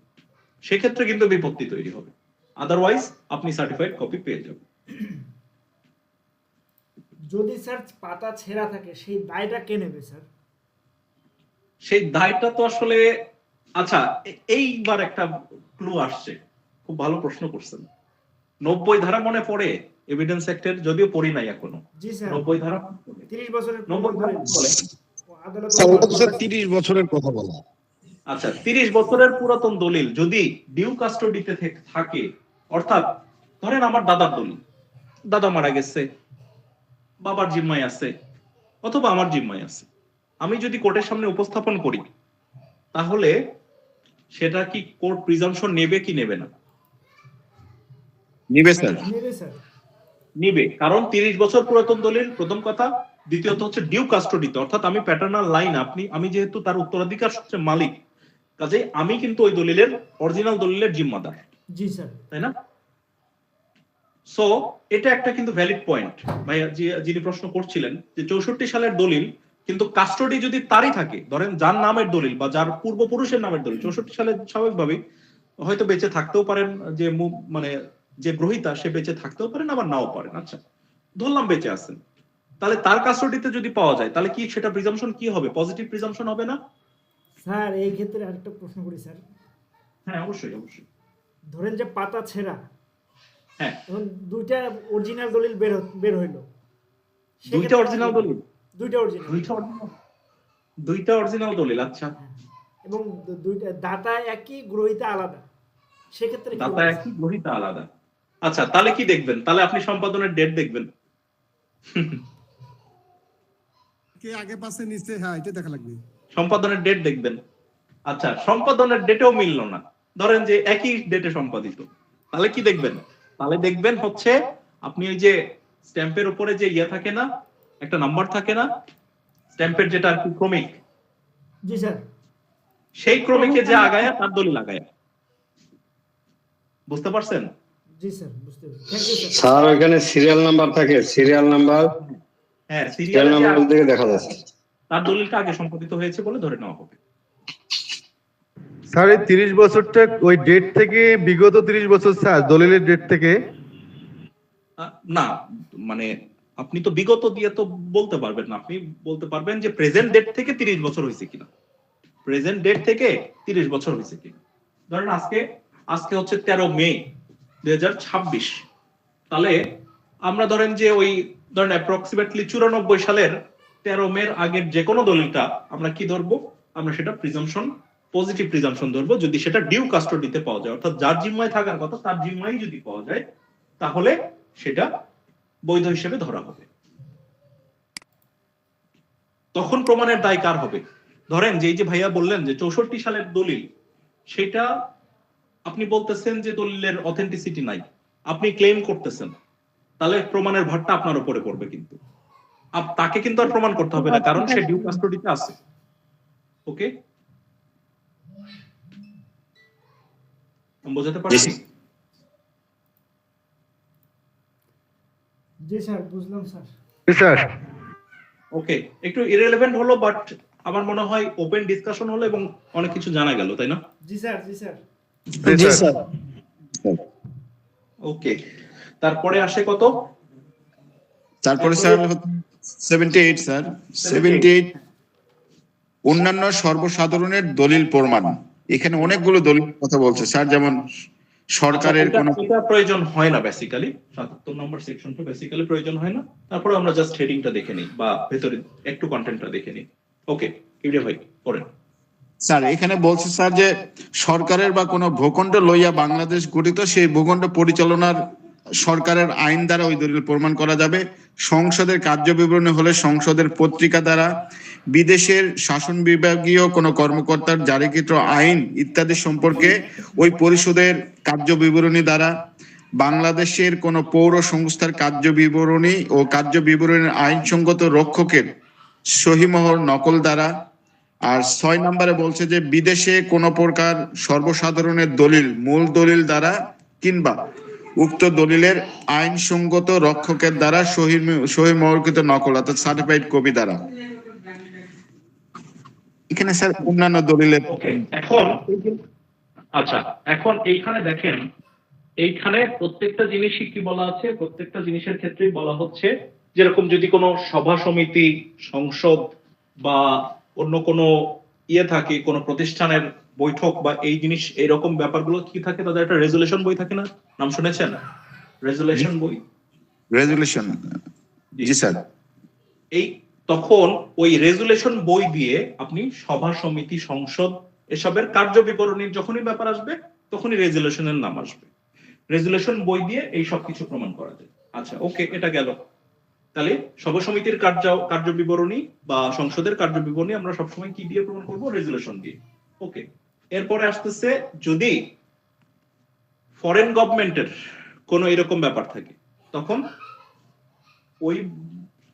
[SPEAKER 2] সেক্ষেত্রে কিন্তু বিপত্তি তৈরি হবে। আদারওয়াইজ আপনি সার্টিফাইড কপি পেয়ে যাবেন।
[SPEAKER 7] যদি স্যার পাতা ছেঁড়া থাকে সেই দায়টা কে নেবে স্যার?
[SPEAKER 2] সেই দায়টা তো আসলে, আচ্ছা এইবার একটা ক্লু আসছে, খুব ভালো প্রশ্ন করছেন। 90 ধারা মনে পড়ে এভিডেন্স অ্যাক্টের? যদিও পড়ি নাই এখনো।
[SPEAKER 7] জি স্যার,
[SPEAKER 2] 90 ধারা মনে পড়ে?
[SPEAKER 7] 30 বছরের
[SPEAKER 2] 90 ধারা কি বলে?
[SPEAKER 7] আদালত।
[SPEAKER 8] স্যার ওটা তো স্যার 30 বছরের কথা বলা।
[SPEAKER 2] আচ্ছা, 30 বছরের পুরাতন দলিল যদি ডিউ কাস্টডিতে থাকে, অর্থাৎ ধরেন আমার দাদার দলিল, দাদা মারা গেছে, বাবার জিম্মায় আছে অথবা আমার জিম্মায় আছে, আমি যদি কোর্টের সামনে উপস্থাপন করি তাহলে সেটা কি কোর্ট প্রিজাম্পশন নেবে কি নেবে না?
[SPEAKER 3] নিবে স্যার।
[SPEAKER 7] নেবে স্যার।
[SPEAKER 2] নিবে, কারণ 30 বছর পুরাতন দলিল, প্রথম কথা। দ্বিতীয়ত হচ্ছে ডিউ কাস্টডিতে, অর্থাৎ আমি প্যাটার্নাল লাইন, আমি যেহেতু তার উত্তরাধিকার সূত্রে মালিক, কাজে আমি কিন্তু ওই দলিলের অরিজিনাল দলিলের জিম্মাদার,
[SPEAKER 7] জি স্যার।
[SPEAKER 2] তাই না? সো এটা একটা কিন্তু ভ্যালিড পয়েন্ট ভাই, যিনি প্রশ্ন করছিলেন যে 64 সালের দলিল কিন্তু কাস্টডি যদি তারই থাকে, ধরেন যার নামের দলিল বা যার পূর্বপুরুষের নামের দলিল 64 সালে, স্বাভাবিকভাবেই হয়তো বেঁচে থাকতেও পারেন, যে মানে যে গ্রহীতা সে বেঁচে থাকতেও পারেন আবার নাও পারেন। আচ্ছা, ধরলাম বেঁচে আছেন, তাহলে তার কাস্টডিতে যদি পাওয়া যায় তাহলে কি সেটা প্রিজাম্পশন কি হবে? পজিটিভ প্রিজাম্পশন হবে না?
[SPEAKER 7] স্যার এই ক্ষেত্রে আরেকটা প্রশ্ন করি স্যার।
[SPEAKER 2] হ্যাঁ, অবশ্যই অবশ্যই।
[SPEAKER 7] ধরেন যে পাতা ছেঁড়া,
[SPEAKER 2] হ্যাঁ,
[SPEAKER 7] এখন দুইটা অরিজিনাল দলিল বের হইলো,
[SPEAKER 2] দুইটা অরিজিনাল দলিল,
[SPEAKER 7] দুইটা অরিজিনাল,
[SPEAKER 2] দুইটা অরিজিনাল দলিল। আচ্ছা,
[SPEAKER 7] এবং দুইটা দাতা একই, গ্রহীতা আলাদা, সেক্ষেত্রে কি
[SPEAKER 2] দাতা
[SPEAKER 7] হবে?
[SPEAKER 2] একই, গ্রহীতা আলাদা। আচ্ছা, তাহলে কি দেখবেন? তাহলে আপনি সম্পাদনের ডেট দেখবেন।
[SPEAKER 4] কে আগে পাশে নিচে, হ্যাঁ এটা দেখা লাগবে।
[SPEAKER 2] সম্পাদনের ডেট দেখবেন। আচ্ছা, সম্পাদনের ডেটেও মিলল না, ধরেন যে একই ডেটে সম্পাদিত, তাহলে কি দেখবেন? তাহলে দেখবেন হচ্ছে আপনি ওই যে স্ট্যাম্পের উপরে যে ইয়ে থাকে না, একটা নাম্বার থাকে না স্ট্যাম্পের, যেটা আর কি ক্রমিক,
[SPEAKER 7] জি স্যার।
[SPEAKER 2] সেই ক্রমিকে যে আগায়া তার দলিল আগায়া। বুঝতে পারছেন?
[SPEAKER 7] জি স্যার, বুঝতে পেরেছি। Thank you sir.
[SPEAKER 1] স্যার ওখানে সিরিয়াল নাম্বার থাকে, সিরিয়াল নাম্বার,
[SPEAKER 2] হ্যাঁ,
[SPEAKER 1] সিরিয়াল
[SPEAKER 2] সিরিয়াল
[SPEAKER 1] নাম্বার থেকে দেখা যাচ্ছে
[SPEAKER 2] তার দলিলটা আগে সম্পাদিত হয়েছে বলে ধরে নেওয়া হবে।
[SPEAKER 9] স্যার এই 30 বছরটা ওই ডেট থেকে বিগত 30 বছর স্যার দলিলের ডেট থেকে?
[SPEAKER 2] না, মানে আপনি তো বিগত দিয়ে তো বলতে পারবেন না, আপনি বলতে পারবেন যে প্রেজেন্ট ডেট থেকে 30 বছর হয়েছে কিনা, প্রেজেন্ট ডেট থেকে 30 বছর হয়েছে কিনা। ধরেন আজকে হচ্ছে 13 মে 2026, তাহলে আমরা ধরেন যে ওই ধরেন অ্যাপ্রক্সিমেটলি 94 সালের 13 মের আগের যে কোনো দলিলটা আমরা কি ধরবো? আমরা সেটা প্রিজাম্পশন, পজিটিভ প্রিজাম্পশন ধরবো, যদি সেটা ডিউ কাস্টোডিতে পাওয়া যায়, অর্থাৎ যার জিম্মায় থাকার কথা তার জিম্মায় যদি পাওয়া যায়, তাহলে সেটা বৈধ হিসেবে ধরা হবে। তখন প্রমাণের দায় কার হবে? ধরেন যে এই যে ভাইয়া বললেন যে 64 সালের দলিল, সেটা আপনি বলতেছেন যে দলিলের অথেন্টিসিটি নাই, আপনি ক্লেম করতেছেন, তাহলে প্রমাণের ভারটা আপনার উপরে পড়বে, কিন্তু তাকে কিন্তু আর প্রমাণ করতে হবে না, কারণ সে ডিউ কাস্টোডিতে আছে। ওকে, বোঝাতে পারছি?
[SPEAKER 7] জি স্যার, বুঝলাম স্যার।
[SPEAKER 9] জি স্যার।
[SPEAKER 2] ওকে, একটু ইররিলেভেন্ট হলো, বাট আমার মনে হয় ওপেন ডিসকাশন হলো এবং অনেক কিছু জানা গেল, তাই না?
[SPEAKER 7] জি স্যার, জি স্যার।
[SPEAKER 9] জি স্যার।
[SPEAKER 2] ওকে, তারপরে আসে কত?
[SPEAKER 3] তারপরে স্যার 78 স্যার, 78 অন্যান্য সর্বসাধারণের দলিল প্রমাণ। এখানে অনেকগুলো দলিল কথা বলছে স্যার, যেমন সরকারের কোন
[SPEAKER 2] এটা প্রয়োজন হয় না বেসিক্যালি, 77 নম্বর সেকশনটা বেসিক্যালি প্রয়োজন হয় না। তারপরে আমরা জাস্ট হেডিংটা দেখে নিই বা ভেতরে একটু কন্টেন্টটা দেখে নিই। ওকে, ইবনে ভাই পড়েন।
[SPEAKER 3] স্যার এখানে বলছে স্যার যে সরকারের বা কোনো ভূখণ্ড লইয়া বাংলাদেশ গঠিত, সেই ভূখণ্ড পরিচালনার সরকারের আইন দ্বারা ওই দলিল প্রমাণ করা যাবে। সংসদের কার্য বিবরণী হলে সংসদের পত্রিকা দ্বারা, বিদেশের শাসন বিভাগীয় কোনো কর্মকর্তার জারিকৃত আইন ইত্যাদি সম্পর্কে ওই পরিষদের কার্য বিবরণী দ্বারা, বাংলাদেশের কোনো পৌর সংস্থার কার্য বিবরণী ও কার্য বিবরণীর আইনসঙ্গত রক্ষকের সহিমোহর নকল দ্বারা। আর 6 নম্বরে বলছে যে বিদেশে কোনো প্রকার সর্বসাধারণের দলিল মূল দলিল দ্বারা কিংবা উক্ত দলিলের আইনসঙ্গত রক্ষকের দ্বারা সহিমোহরকৃত নকল অর্থাৎ সার্টিফাইড কপি দ্বারা। এখানে স্যার অন্যান্য দলিলের
[SPEAKER 2] আচ্ছা, এখন এইখানে দেখেন, এইখানে প্রত্যেকটা জিনিসই কি বলা আছে, প্রত্যেকটা জিনিসের ক্ষেত্রেই বলা হচ্ছে, যেরকম যদি কোনো সভা সমিতি, সংসদ বা অন্য কোনো ইয়ে থাকে, কোনো প্রতিষ্ঠানের বৈঠক বা এই জিনিস, এইরকম ব্যাপারগুলো কি থাকে, তাদের একটা রেজুলেশন বই থাকে না, নাম শুনেছেন? রেজুলেশন বই।
[SPEAKER 3] রেজুলেশন, জি স্যার।
[SPEAKER 2] এই তখন ওই রেজুলেশন বই দিয়ে আপনি সভা সমিতি, সংসদ এসবের কার্য বিবরণীর যখনই ব্যাপার আসবে, তখনই রেজুলেশনের নাম আসবে। রেজুলেশন বই দিয়ে এই সব কিছু প্রমাণ করা যায়। আচ্ছা, ওকে, এটা গেল। তাহলে সভা সমিতির কার্য বিবরণী বা সংসদের কার্য বিবরণী আমরা সবসময় কি দিয়ে প্রমাণ করবো? রেজুলেশন দিয়ে। ওকে, এরপরে আসতেছে যদি ফরেন গভর্নমেন্টের কোনো এরকম ব্যাপার থাকে, তখন ওই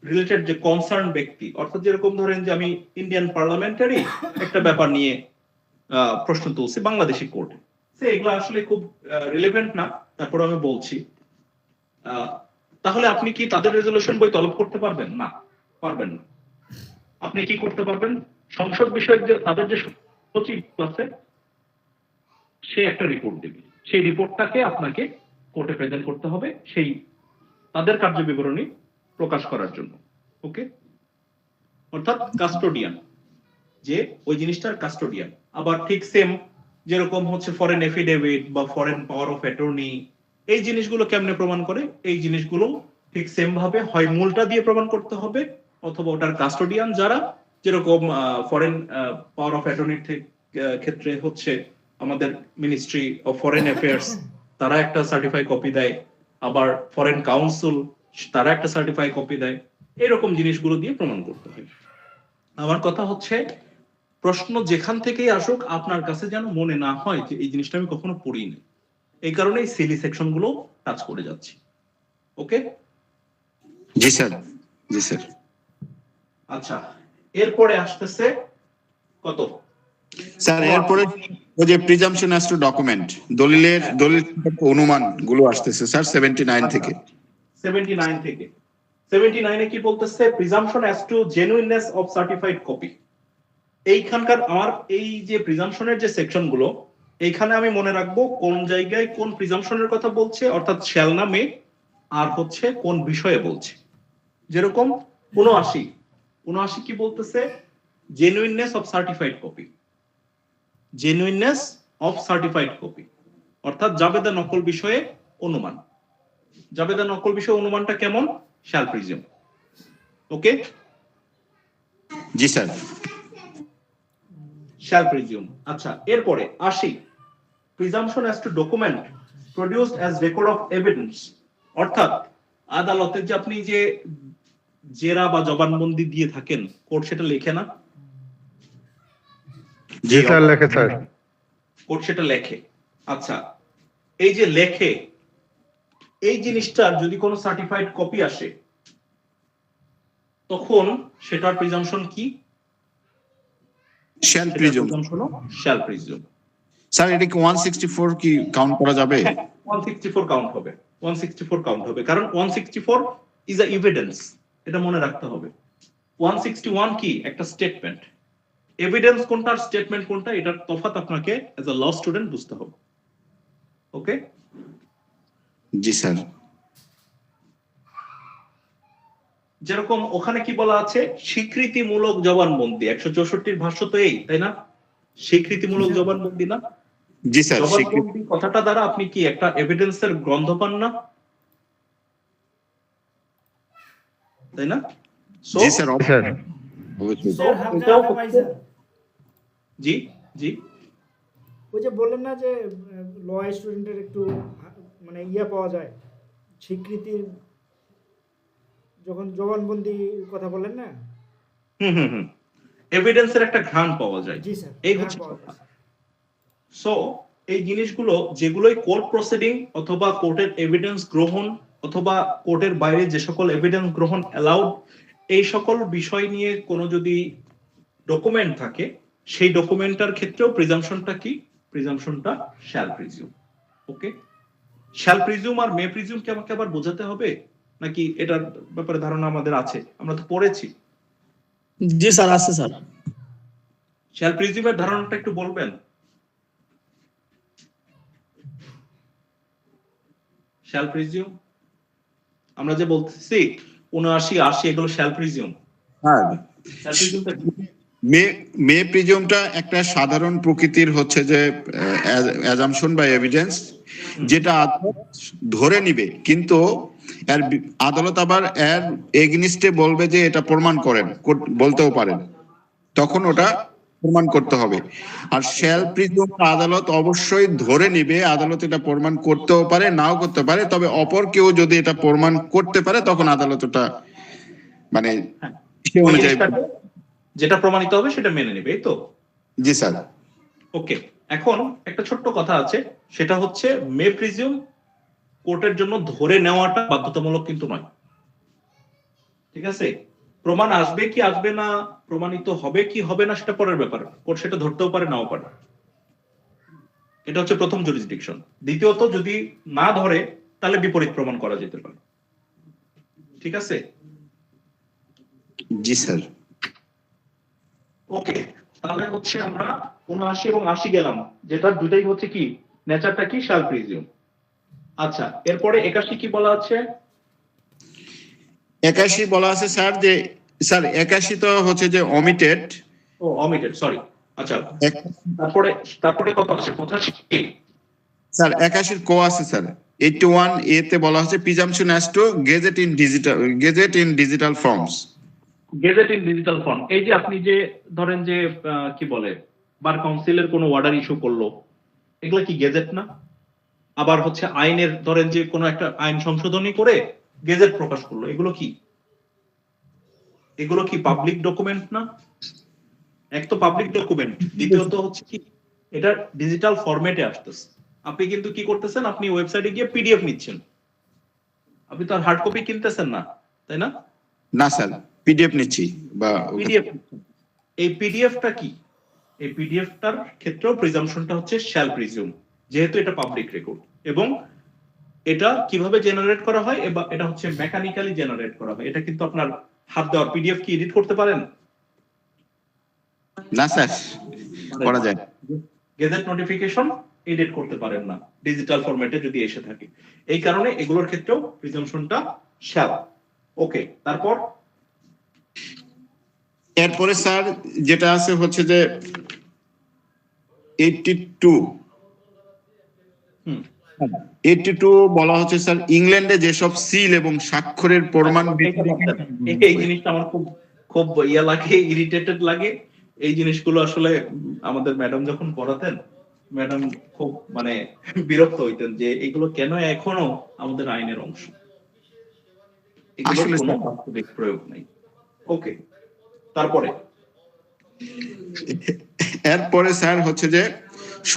[SPEAKER 2] রিলেটেড যে কনসার্ন ব্যক্তি, অর্থাৎ যেরকম ধরেন যে আমি ইন্ডিয়ান পার্লামেন্টারি একটা ব্যাপার নিয়ে প্রশ্ন তুলছি বাংলাদেশি কোর্টে, এগুলো আসলে খুব রিলেভেন্ট না, তারপরে আমি বলছি, তাহলে আপনি কি তাদের রেজুলেশন বই তলব করতে পারবেন? না, পারবেন না। আপনি কি করতে পারবেন? সংসদ বিষয়ক যে তাদের যে সচিব আছে, সে একটা রিপোর্ট দেবে, সেই রিপোর্টটাকে আপনাকে কোর্টে প্রেজেন্ট করতে হবে, সেই তাদের কার্য বিবরণী প্রকাশ করার জন্য। ওকে, অর্থাৎ কাস্টোডিয়ান, যে ওই জিনিসটার কাস্টোডিয়ান। আবার ঠিক সেম যেরকম হচ্ছে ফরেন এফিডেভিট বা ফরেন পাওয়ার অফ অ্যাটর্নি, এই জিনিসগুলো কেমনে প্রমাণ করে? এই জিনিসগুলো ঠিক সেম ভাবে হয় মূলটা দিয়ে প্রমাণ করতে হবে, অথবা ওটার কাস্টোডিয়ান যারা, যেরকম ফরেন পাওয়ার অফ অ্যাটর্নির ক্ষেত্রে হচ্ছে আমাদের মিনিস্ট্রি অফ ফরেন অ্যাফেয়ার্স, তারা একটা সার্টিফাই কপি দেয়, আবার ফরেন কাউন্সিল তারা একটা সার্টিফাই কপি দেয়। এরকম জিনিসগুলো দিয়ে প্রমাণ করতে হয়। আমার কথা হচ্ছে, প্রশ্ন যেখান থেকেই আসুক আপনার কাছে যেন মনে না হয় যে এই জিনিসটা আমি কখনো পড়িনি। এই কারণে এই সিলি সেকশন গুলো টাচ করে যাচ্ছি। ওকে?
[SPEAKER 3] জি স্যার, জি স্যার।
[SPEAKER 2] আচ্ছা, এরপরে আসতেছে কত
[SPEAKER 3] স্যার, এরপরে ওই যে প্রিজাম্পশন অ্যাজ টু ডকুমেন্ট, দলিল অনুমান গুলো আসতেছে স্যার 79 থেকে।
[SPEAKER 2] 79 থেকে 79 এ কি বলতেছে? Presumption as to genuineness of certified copy. এইখানকার আমার এই যে প্রিজাম্পশনের যে সেকশন গুলো, এইখানে আমি মনে রাখবো কোন জায়গায় কোন প্রিজাম্পশনের কথা বলছে, অর্থাৎ শ্যাল নামে, আর হচ্ছে কোন বিষয়ে বলছে। যেরকম 79 কি বলতেছে? Genuineness of certified copy, genuineness of certified copy, অর্থাৎ জাবেদা নকল বিষয়ে অনুমান। জাবেদা নকল বিষয়ে অনুমানটা কেমন? Shall presume. ওকে?
[SPEAKER 3] জি স্যার।
[SPEAKER 2] Shall presume. আচ্ছা, এরপরে 80 presumption as to document produced as record of evidence, অর্থাৎ আদালতে যে আপনি যে জেরা বা জবানবন্দি দিয়ে থাকেন, কোর্ট সেটা লেখে না?
[SPEAKER 9] জি স্যার, লেখে স্যার।
[SPEAKER 2] কোর্ট সেটা লেখে। আচ্ছা, এই যে লেখে, এই জিনিসটার যদি কোনো সার্টিফাইড কপি আসে, তখন সেটার প্রিজাম্পশন কি?
[SPEAKER 3] শ্যাল প্রিজুম।
[SPEAKER 2] Shall presume.
[SPEAKER 3] স্যার, এটা কি 164 কি কাউন্ট করা যাবে?
[SPEAKER 2] 164 কাউন্ট হবে, 164 কাউন্ট হবে, কারণ 164 ইজ আ এভিডেন্স, এটা মনে রাখতে হবে। 161 কি? একটা স্টেটমেন্ট। এভিডেন্স কোনটা আর স্টেটমেন্ট কোনটা, এটার তফাৎ আপনাকে এজ আ ল স্টুডেন্ট বুঝতে হবে। ওকে?
[SPEAKER 3] জি স্যার।
[SPEAKER 2] যেরকম ওখানে কি বলা আছে? স্বীকৃতিমূলক জবানবন্দি। 164 ভাষ্য তো এই, তাই না? স্বীকৃতিমূলক জবানবন্দি না?
[SPEAKER 3] জি স্যার।
[SPEAKER 2] জবানবন্দি কথাটা দ্বারা আপনি কি একটা এভিডেন্সের গ্রন্থ পান না? তাই না?
[SPEAKER 3] জি স্যার,
[SPEAKER 9] স্যার।
[SPEAKER 3] অবশ্যই।
[SPEAKER 7] স্যার, হামজা
[SPEAKER 2] এটাও
[SPEAKER 7] আলম আইসা।
[SPEAKER 2] জি জি।
[SPEAKER 7] ওই যে বললেন না যে ল স্টুডেন্টের একটু মানে ইয়া পাওয়া যায়, স্বীকৃতির, যখন জবানবন্দির কথা বললেন না?
[SPEAKER 2] হুম। এভিডেন্সের একটা ঘ্রাণ পাওয়া যায়।
[SPEAKER 7] জি স্যার,
[SPEAKER 2] এই হচ্ছে কথা। সো এই জিনিসগুলো যেগুলোই কোর্ট প্রসিডিং অথবা কোর্টের এভিডেন্স গ্রহণ অথবা কোর্টের বাইরে যে সকল এভিডেন্স গ্রহণ অ্যালাউড, এই সকল বিষয় নিয়ে কোনো যদি ডকুমেন্ট থাকে, সেই ডকুমেন্টটার ক্ষেত্রেও প্রিজাম্পশনটা কি? প্রিজাম্পশনটা শ্যাল প্রিজিউম। ওকে? শ্যাল প্রিজিউম আর মে প্রিজিউম কি আমাকে আবার বোঝাতে হবে, নাকি এটার ব্যাপারে ধারণা আমাদের আছে? আমরা তো পড়েছি।
[SPEAKER 10] জি স্যার, আছে স্যার।
[SPEAKER 2] শ্যাল প্রিজিউমের ধারণাটা একটু বলবেন? শ্যাল প্রিজিউম আমরা যে বলতেছি 79, 80 এগুলো শ্যাল প্রিজিউম।
[SPEAKER 3] হ্যাঁ,
[SPEAKER 2] শ্যাল প্রিজিউমটা কি?
[SPEAKER 3] মে প্রিজুমটা একটা সাধারণ প্রকৃতির হচ্ছে যে অ্যাজাম্পশন বা এভিডেন্স, যেটা আদালত ধরে নিবে, কিন্তু আদালত আবার এর এগেইনস্টে বলবে যে এটা প্রমাণ করেন, বলতেও পারেন, তখন ওটা প্রমাণ করতে হবে। আর শ্যাল প্রিজুম আদালত অবশ্যই ধরে নিবে, আদালত এটা প্রমাণ করতেও পারে, নাও করতে পারে, তবে অপর কেউ যদি এটা প্রমাণ করতে পারে তখন আদালত ওটা মানে সে অনুযায়ী
[SPEAKER 2] যেটা প্রমাণিত হবে সেটা মেনে নেবে, এই তো?
[SPEAKER 3] জি স্যার।
[SPEAKER 2] ওকে, এখন একটা ছোট্ট কথা আছে, সেটা হচ্ছে মে প্রিজিউম কোর্টের জন্য ধরে নেওয়াটা বাধ্যতামূলক কিন্তু নয়। ঠিক আছে? প্রমাণ আসবে কি আসবে না, প্রমাণিত হবে কি হবে না, সেটা পরের ব্যাপার। কোর্ট সেটা ধরতেও পারে, নাও পারে। এটা হচ্ছে প্রথম জুরিসডিকশন। দ্বিতীয়ত, যদি না ধরে তাহলে বিপরীত প্রমাণ করা যেতে পারে। ঠিক আছে?
[SPEAKER 3] জি স্যার।
[SPEAKER 2] ওকে, তাহলে হচ্ছে আমরা 79 এবং 80 গেলাম, যেটা দুটাই হচ্ছে কি, নেচারটা কি, শ্যাল প্রিজিউম। আচ্ছা, এরপরে 81 কি বলা আছে?
[SPEAKER 3] 81 বলা আছে স্যার যে, স্যার 81 তো হচ্ছে যে অমিটেড।
[SPEAKER 2] ও, অমিটেড, সরি। আচ্ছা, তারপরে তারপরে কত আছে? 85
[SPEAKER 3] স্যার 81 কো আছে স্যার। 81 এ তে বলা হচ্ছে presumption as to gazette in digital forms.
[SPEAKER 2] Gazette in digital form. এই যে আপনি যে ধরেন যে কি বলে বার কাউন্সিলের কোনো অর্ডার ইস্যু করলো, এগুলো কি গেজেট না? আবার হচ্ছে আইনের ধরেন যে কোনো একটা আইন সংশোধনী করে গেজেট প্রকাশ করলো, এগুলো কি? এগুলো কি পাবলিক ডকুমেন্ট না? এক তো পাবলিক ডকুমেন্ট, দ্বিতীয়ত হচ্ছে কি এটা ডিজিটাল ফরম্যাটে আসতেছে। আপনি কিন্তু কি করতেছেন, আপনি ওয়েবসাইটে গিয়ে পিডিএফ নিচ্ছেন, আপনি তো আর হার্ড কপি কিনতেছেন না, তাই না?
[SPEAKER 3] না স্যার, পিডিএফ নিচ্ছি বা
[SPEAKER 2] পিডিএফ। এই পিডিএফটা কি? এই পিডিএফটার ক্ষেত্রেও প্রিজাম্পশনটা হচ্ছে শ্যাল প্রিজিউম, যেহেতু এটা পাবলিক রেকর্ড। এবং এটা কিভাবে জেনারেট করা হয়, এটা হচ্ছে মেকানিক্যালি জেনারেট করা হয়। এটা কিন্তু আপনার হাত দেওয়ার পিডিএফ কি এডিট করতে পারেন?
[SPEAKER 3] না স্যার, করা যায়।
[SPEAKER 2] গেজেট নোটিফিকেশন এডিট করতে পারেন না ডিজিটাল ফরম্যাটে যদি এসে থাকে। এই কারণে এগুলোর ক্ষেত্রেও প্রিজাম্পশনটা শ্যাল। ওকে, তারপর
[SPEAKER 3] এরপরে স্যার যেটা আছে হচ্ছে যে 82 82 বলা হচ্ছে স্যার ইংল্যান্ডে যেসব সিল এবং স্বাক্ষরের প্রমাণ
[SPEAKER 2] এই জিনিসটা আমার খুব খুব ইয়া লাগে, ইরিটেটেড লাগে। এই জিনিসগুলো আসলে আমাদের ম্যাডাম যখন পড়াতেন, ম্যাডাম খুব মানে বিরক্ত হইতেন যে এগুলো কেন এখনো আমাদের আইনের অংশ, এগুলোর
[SPEAKER 3] আসলে
[SPEAKER 2] কোনো বাস্তবিক প্রয়োগ নাই। ওকে, তারপরে
[SPEAKER 3] এরপরে স্যার হচ্ছে যে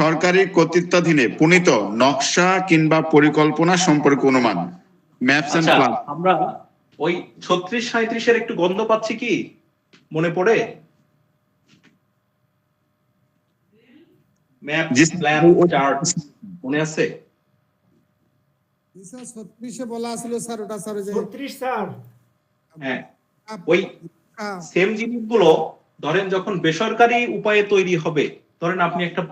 [SPEAKER 3] সরকারি কর্তৃত্বাধীনে প্রণীত নকশা কিংবা পরিকল্পনা সম্পর্কে অনুমান, ম্যাপস এন্ড
[SPEAKER 2] আচ্ছা,
[SPEAKER 3] প্ল্যান।
[SPEAKER 2] আমরা ওই 36-37 এর একটু গন্ধ পাচ্ছি, কি মনে পড়ে? ম্যাপ, প্ল্যান, চার্ট মনে আছে?
[SPEAKER 4] স্যার 36 বলা ছিল স্যার, ওটা স্যার যে
[SPEAKER 7] 36 স্যার।
[SPEAKER 2] হ্যাঁ, ওই সেম জিনিসগুলো ধরেন যখন বেসরকারি উপায়ে তৈরি হবে, ধরেন আপনি একটা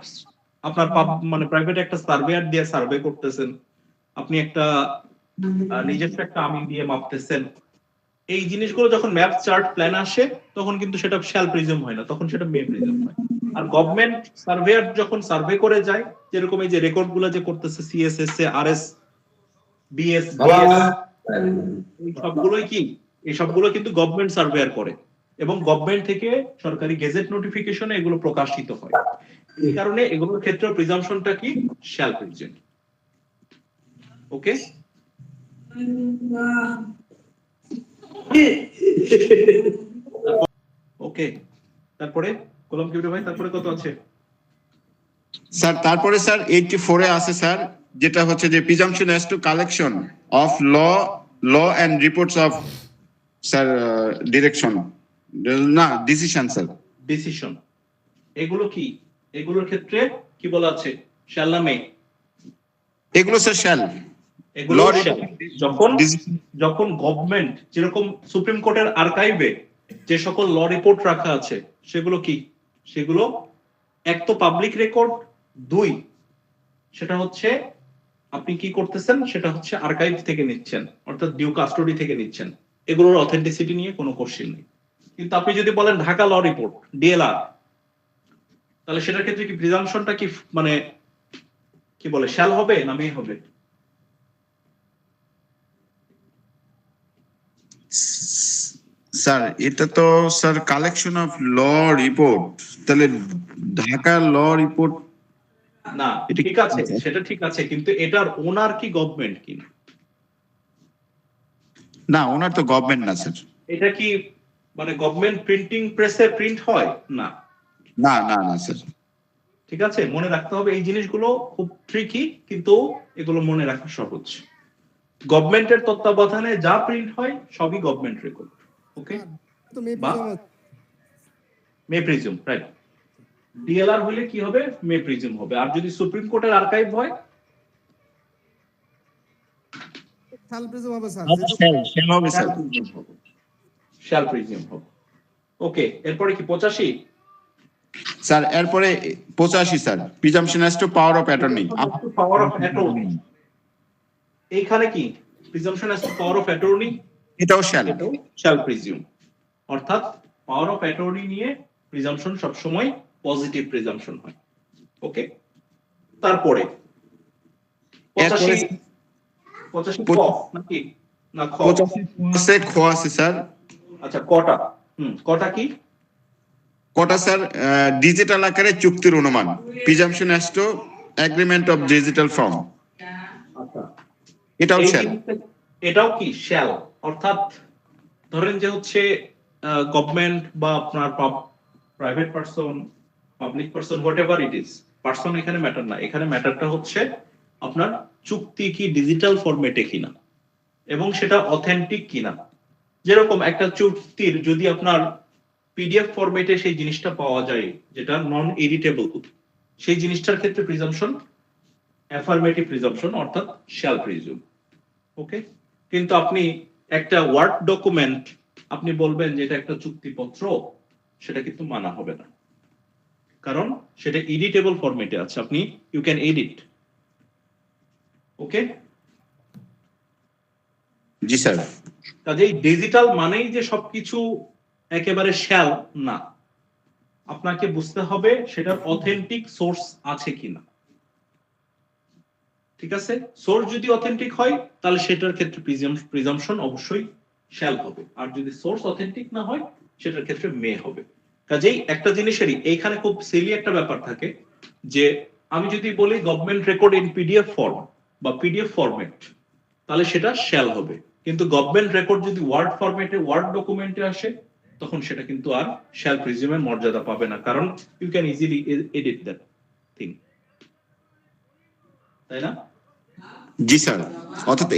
[SPEAKER 2] আপনার মানে প্রাইভেট একটা সার্ভেয়ার দিয়ে সার্ভে করতেছেন, আপনি একটা নিজস্ব একটা আমিন দিয়ে মাপতেছেন, এই জিনিসগুলো যখন ম্যাপ, চার্ট, প্ল্যান আসে তখন কিন্তু সেটা শ্যাল প্রিজম হয় না, তখন সেটা মে প্রিজম হয়। আর গভর্নমেন্ট সার্ভেয়ার যখন সার্ভে করে যায়, যেরকম এই যে রেকর্ড গুলো যে করতেছে সিএসএস, আরএস, বিএস, এই সবগুলোই কি, এই সবগুলো কিন্তু গভর্নমেন্ট সার্ভেয়ার করে এবং গভর্নমেন্ট থেকে সরকারি গেজেট নোটিফিকেশনে এগুলো প্রকাশিত হয়। এই কারণে এগুলোর ক্ষেত্রে প্রিজাম্পশনটা কি শ্যাল প্রিজম। ওকে, ওকে, তারপরে কলম কি ভাই, তারপরে কত আছে
[SPEAKER 3] স্যার? তারপরে স্যার 84 এ আছে স্যার, যেটা হচ্ছে যে presumption as to collection of law and reports of sir direction, না ডিসিশন স্যার,
[SPEAKER 2] ডিসিশন। এগুলো কি, এগুলোর ক্ষেত্রে কি বলা আছে, শ্যাল না মে?
[SPEAKER 3] এগুলো স্যার শ্যাল।
[SPEAKER 2] এগুলো যখন গভর্নমেন্ট, যেরকম সুপ্রিম কোর্টের আর্কাইভে যে সকল ল রিপোর্ট রাখা আছে, সেগুলো কি, সেগুলো এক তো পাবলিক রেকর্ড, দুই সেটা হচ্ছে আপনি কি করতেছেন, সেটা হচ্ছে আর্কাইভ থেকে নিচ্ছেন, অর্থাৎ ডিউ কাস্টডি থেকে নিচ্ছেন। এগুলোর অথেন্টিসিটি নিয়ে কোনো কোশ্চেন নেই। কিন্তু আপনি যদি বলেন ঢাকা ল রিপোর্ট, ডিএলআর, তাহলে সেটার ক্ষেত্রে কি প্রিজাম্পশনটা কি মানে কি বলে, শ্যাল হবে না মে হবে?
[SPEAKER 3] স্যার এটা তো sir collection of law report, তাহলে ঢাকা ল রিপোর্ট
[SPEAKER 2] না, ঠিক আছে, সেটা ঠিক আছে, কিন্তু এটার ওনার কি গভর্নমেন্ট কি?
[SPEAKER 3] না, ওনার তো গভর্নমেন্ট না স্যার।
[SPEAKER 2] এটা কি মানে গভর্নমেন্ট প্রিন্টিং প্রেসে প্রিন্ট হয় না?
[SPEAKER 3] না না না স্যার।
[SPEAKER 2] ঠিক আছে, মনে রাখতে হবে এই জিনিসগুলো খুব ট্রিকি, কিন্তু এগুলো মনে রাখা সহজ। গভর্নমেন্টের তত্ত্বাবধানে যা প্রিন্ট হয় সবই গভর্নমেন্ট রেকর্ড। ওকে,
[SPEAKER 4] তো may
[SPEAKER 2] may presume, right. DLR হলে কি হবে, মে প্রিজম হবে। আর যদি সুপ্রিম কোর্টের আর্কাইভ হয়,
[SPEAKER 4] শ্যাল প্রিজম হবে স্যার,
[SPEAKER 3] শ্যাল হবে স্যার,
[SPEAKER 2] শ্যাল প্রিজম হবে। ওকে, এরপরে কি 85
[SPEAKER 3] স্যার? এরপরে 85 sir, presumption as two power of attorney.
[SPEAKER 2] Power of attorney, এইখানে কি presumption as two power of attorney?
[SPEAKER 3] এটাও শ্যাল,
[SPEAKER 2] শ্যাল প্রিজিউম। অর্থাৎ পাওয়ার অফ অ্যাটর্নি নিয়ে প্রিজাম্পশন সবসময় পজিটিভ প্রিজাম্পশন হয়। ওকে, তারপরে
[SPEAKER 3] এরপরে
[SPEAKER 2] 85 ক নাকি না খ?
[SPEAKER 3] 85 আছে, খ আছে স্যার।
[SPEAKER 2] আচ্ছা, কটা? কটা কি?
[SPEAKER 3] কটা স্যার? ডিজিটাল আকারে চুক্তির অনুমান, presumption as two agreement of digital form.
[SPEAKER 2] আচ্ছা,
[SPEAKER 3] এটাও
[SPEAKER 2] এই
[SPEAKER 3] স্যার।
[SPEAKER 2] জিনিসটা- এটাও কি শ্যাল? অর্থাৎ ধরেন যে হচ্ছে গভর্নমেন্ট বা আপনার private person, public person, what ever it is, person এখানে ম্যাটার না। এখানে ম্যাটারটা হচ্ছে আপনার চুক্তি কি ডিজিটাল ফরম্যাটে কিনা এবং সেটা অথেন্টিক কিনা। যেরকম একটা চুক্তির যদি আপনার পিডিএফ ফরম্যাটে সেই জিনিসটা পাওয়া যায় যেটা নন এডিটেবল, সেই জিনিসটার ক্ষেত্রে প্রিজাম্পশন অ্যাফার্মেটিভ প্রিজাম্পশন অর্থাৎ শ্যাল প্রিজুম। ওকে, কিন্তু আপনি একটা ওয়ার্ড ডকুমেন্ট আপনি বলবেন যে এটা একটা চুক্তিপত্র, সেটা কিন্তু মানা হবে না, কারণ সেটা এডিটেবল ফরম্যাটে আছে, আপনি ইউ ক্যান এডিট। ওকে,
[SPEAKER 3] জি স্যার।
[SPEAKER 2] কাজেই ডিজিটাল মানেই যে সবকিছু একেবারে শ্যাল না, আপনাকে বুঝতে হবে সেটার অথেন্টিক সোর্স আছে কিনা। ঠিক আছে, সোর্স যদি অথেন্টিক হয় তাহলে সেটার ক্ষেত্রে প্রিজাম্পশন অবশ্যই শ্যাল হবে, আর যদি সোর্স অথেন্টিক না হয় সেটার ক্ষেত্রে মে হবে। কাজেই একটা জিনিসেরই এইখানে খুব সিলি একটা ব্যাপার থাকে যে আমি যদি বলি government record in PDF form বা পিডিএফ ফরম্যাট, তাহলে সেটা শ্যাল হবে, কিন্তু গভর্নমেন্ট রেকর্ড যদি ওয়ার্ড ফরম্যাটে, ওয়ার্ড ডকুমেন্টে আসে, তখন সেটা কিন্তু আর শ্যাল প্রিজুমের মর্যাদা পাবে না, কারণ you can easily edit that thing, তাই না?
[SPEAKER 3] জি স্যার। অর্থাৎ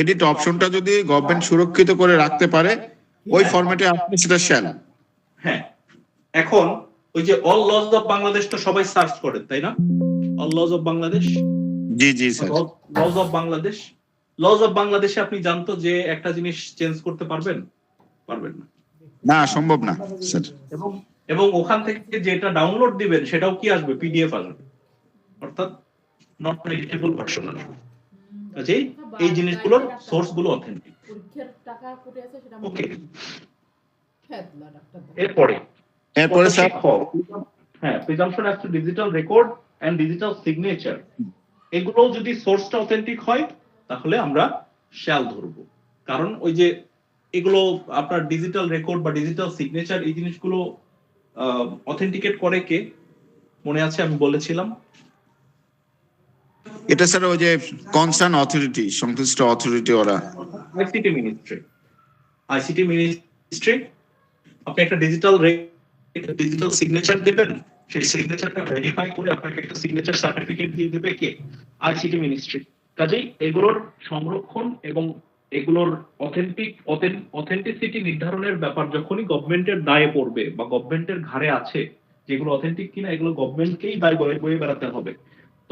[SPEAKER 3] এডিট অপশনটা যদি গভর্নমেন্ট সুরক্ষিত করে রাখতে পারে ওই ফরম্যাটে আপনি সেটা শ্যাল।
[SPEAKER 2] হ্যাঁ, এখন ওই যে অল লজ অফ বাংলাদেশ তো সবাই সার্চ করে, তাই না? All lodge of Bangladesh,
[SPEAKER 3] G G sir.
[SPEAKER 2] Lodge of Bangladesh, lodge of বাংলাদেশে আপনি জানতো যে একটা জিনিস চেঞ্জ করতে পারবেন? পারবেন না।
[SPEAKER 3] না, সম্ভব না স্যার।
[SPEAKER 2] এবং ওখান থেকে যেটা ডাউনলোড দিবেন সেটাও কি আসবে? পিডিএফ আসবে, অর্থাৎ নট এডিটেবল ভার্সন আসবে। কাজেই এই জিনিসগুলোর সোর্স গুলো অথেন্টিক। ওকে, এরপরে
[SPEAKER 3] স্যার
[SPEAKER 2] হ্যাঁ, presumption as to digital record and digital signature, এগুলো যদি সোর্সটা অথেন্টিক হয় তাহলে আমরা শ্যাল ধরবো, কারণ ওই যে এগুলো আপনার ডিজিটাল রেকর্ড বা ডিজিটাল সিগনেচার, এই জিনিসগুলো অথেন্টিকেট করে কে? মনে আছে আমি বলেছিলাম?
[SPEAKER 3] এটা স্যার ওই যে কনসার্ন অথরিটি, সংশ্লিষ্ট অথরিটি, ওরা
[SPEAKER 2] আইসিটি মিনিস্ট্রি। আইসিটি মিনিস্ট্রি আপনি একটা ডিজিটাল সিগনেচার দিবেন, সেই সিগনেচারটা ভেরিফাই করে আপনাকে একটা সিগনেচার সার্টিফিকেট দিয়ে দেবে কে? ICT ministry. কাজেই এগুলোর সংরক্ষণ এবং এগুলোর অথেন্টিসিটি নির্ধারণের ব্যাপার যখনই গভর্নমেন্টের দায়ে পড়বে বা গভর্নমেন্টের ঘাড়ে আছে যেগুলো অথেন্টিক কিনা, এগুলো গভর্নমেন্টকেই দায় বয়ে বেড়াতে হবে,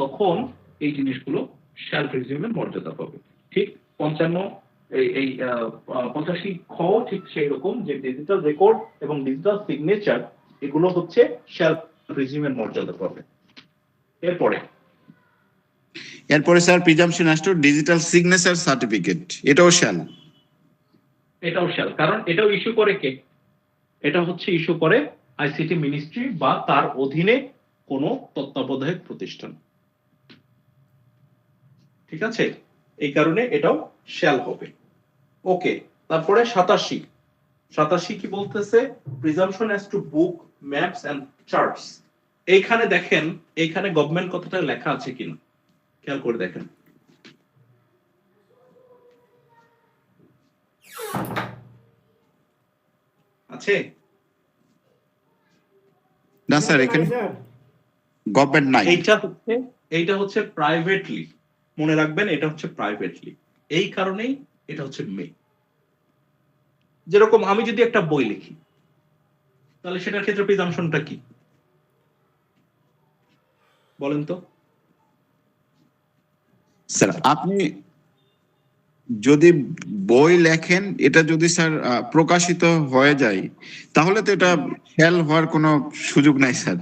[SPEAKER 2] তখন এই জিনিসগুলো শ্যাল প্রিজুমের মর্যাদা পাবে। ঠিক 85 খ ঠিক সেই রকম, যে ডিজিটাল রেকর্ড এবং ডিজিটাল সিগনেচার এগুলো হচ্ছে শ্যাল প্রিজুমের মর্যাদা পাবে।
[SPEAKER 3] এরপরে sir presumption as to digital signature certificate, এটাও শ্যাল।
[SPEAKER 2] এটাও শ্যাল, কারণ এটাও ইস্যু করে কে? এটা হচ্ছে ইস্যু করে আইসিটি মিনিস্ট্রি বা তার অধীনে কোনো তত্ত্বাবধায়ক প্রতিষ্ঠান। ঠিক আছে, এই কারণে এটাও শ্যাল হবে। ওকে, তারপরে 87 কি বলতেছে? Presumption as to book, maps and charts. এইখানে দেখেন, এইখানে গভর্নমেন্ট কথাটা লেখা আছে কিনা খেয়াল করে দেখেন। আছে?
[SPEAKER 3] না স্যার, এখানে গভর্নমেন্ট নাই।
[SPEAKER 2] এইটা হচ্ছে প্রাইভেটলি, মনে রাখবেন এটা হচ্ছে প্রাইভেটলি, এই কারণেই এটা হচ্ছে মে। যেরকম আমি যদি একটা বই লিখি তাহলে সেটার ক্ষেত্রে প্রিজাম্পশনটা কি বলেন তো?
[SPEAKER 3] স্যার আপনি যদি বই লেখেন, এটা যদি স্যার প্রকাশিত হয়ে যায়, তাহলে তো এটা শ্যাল হওয়ার কোনো সুযোগ নাই স্যার,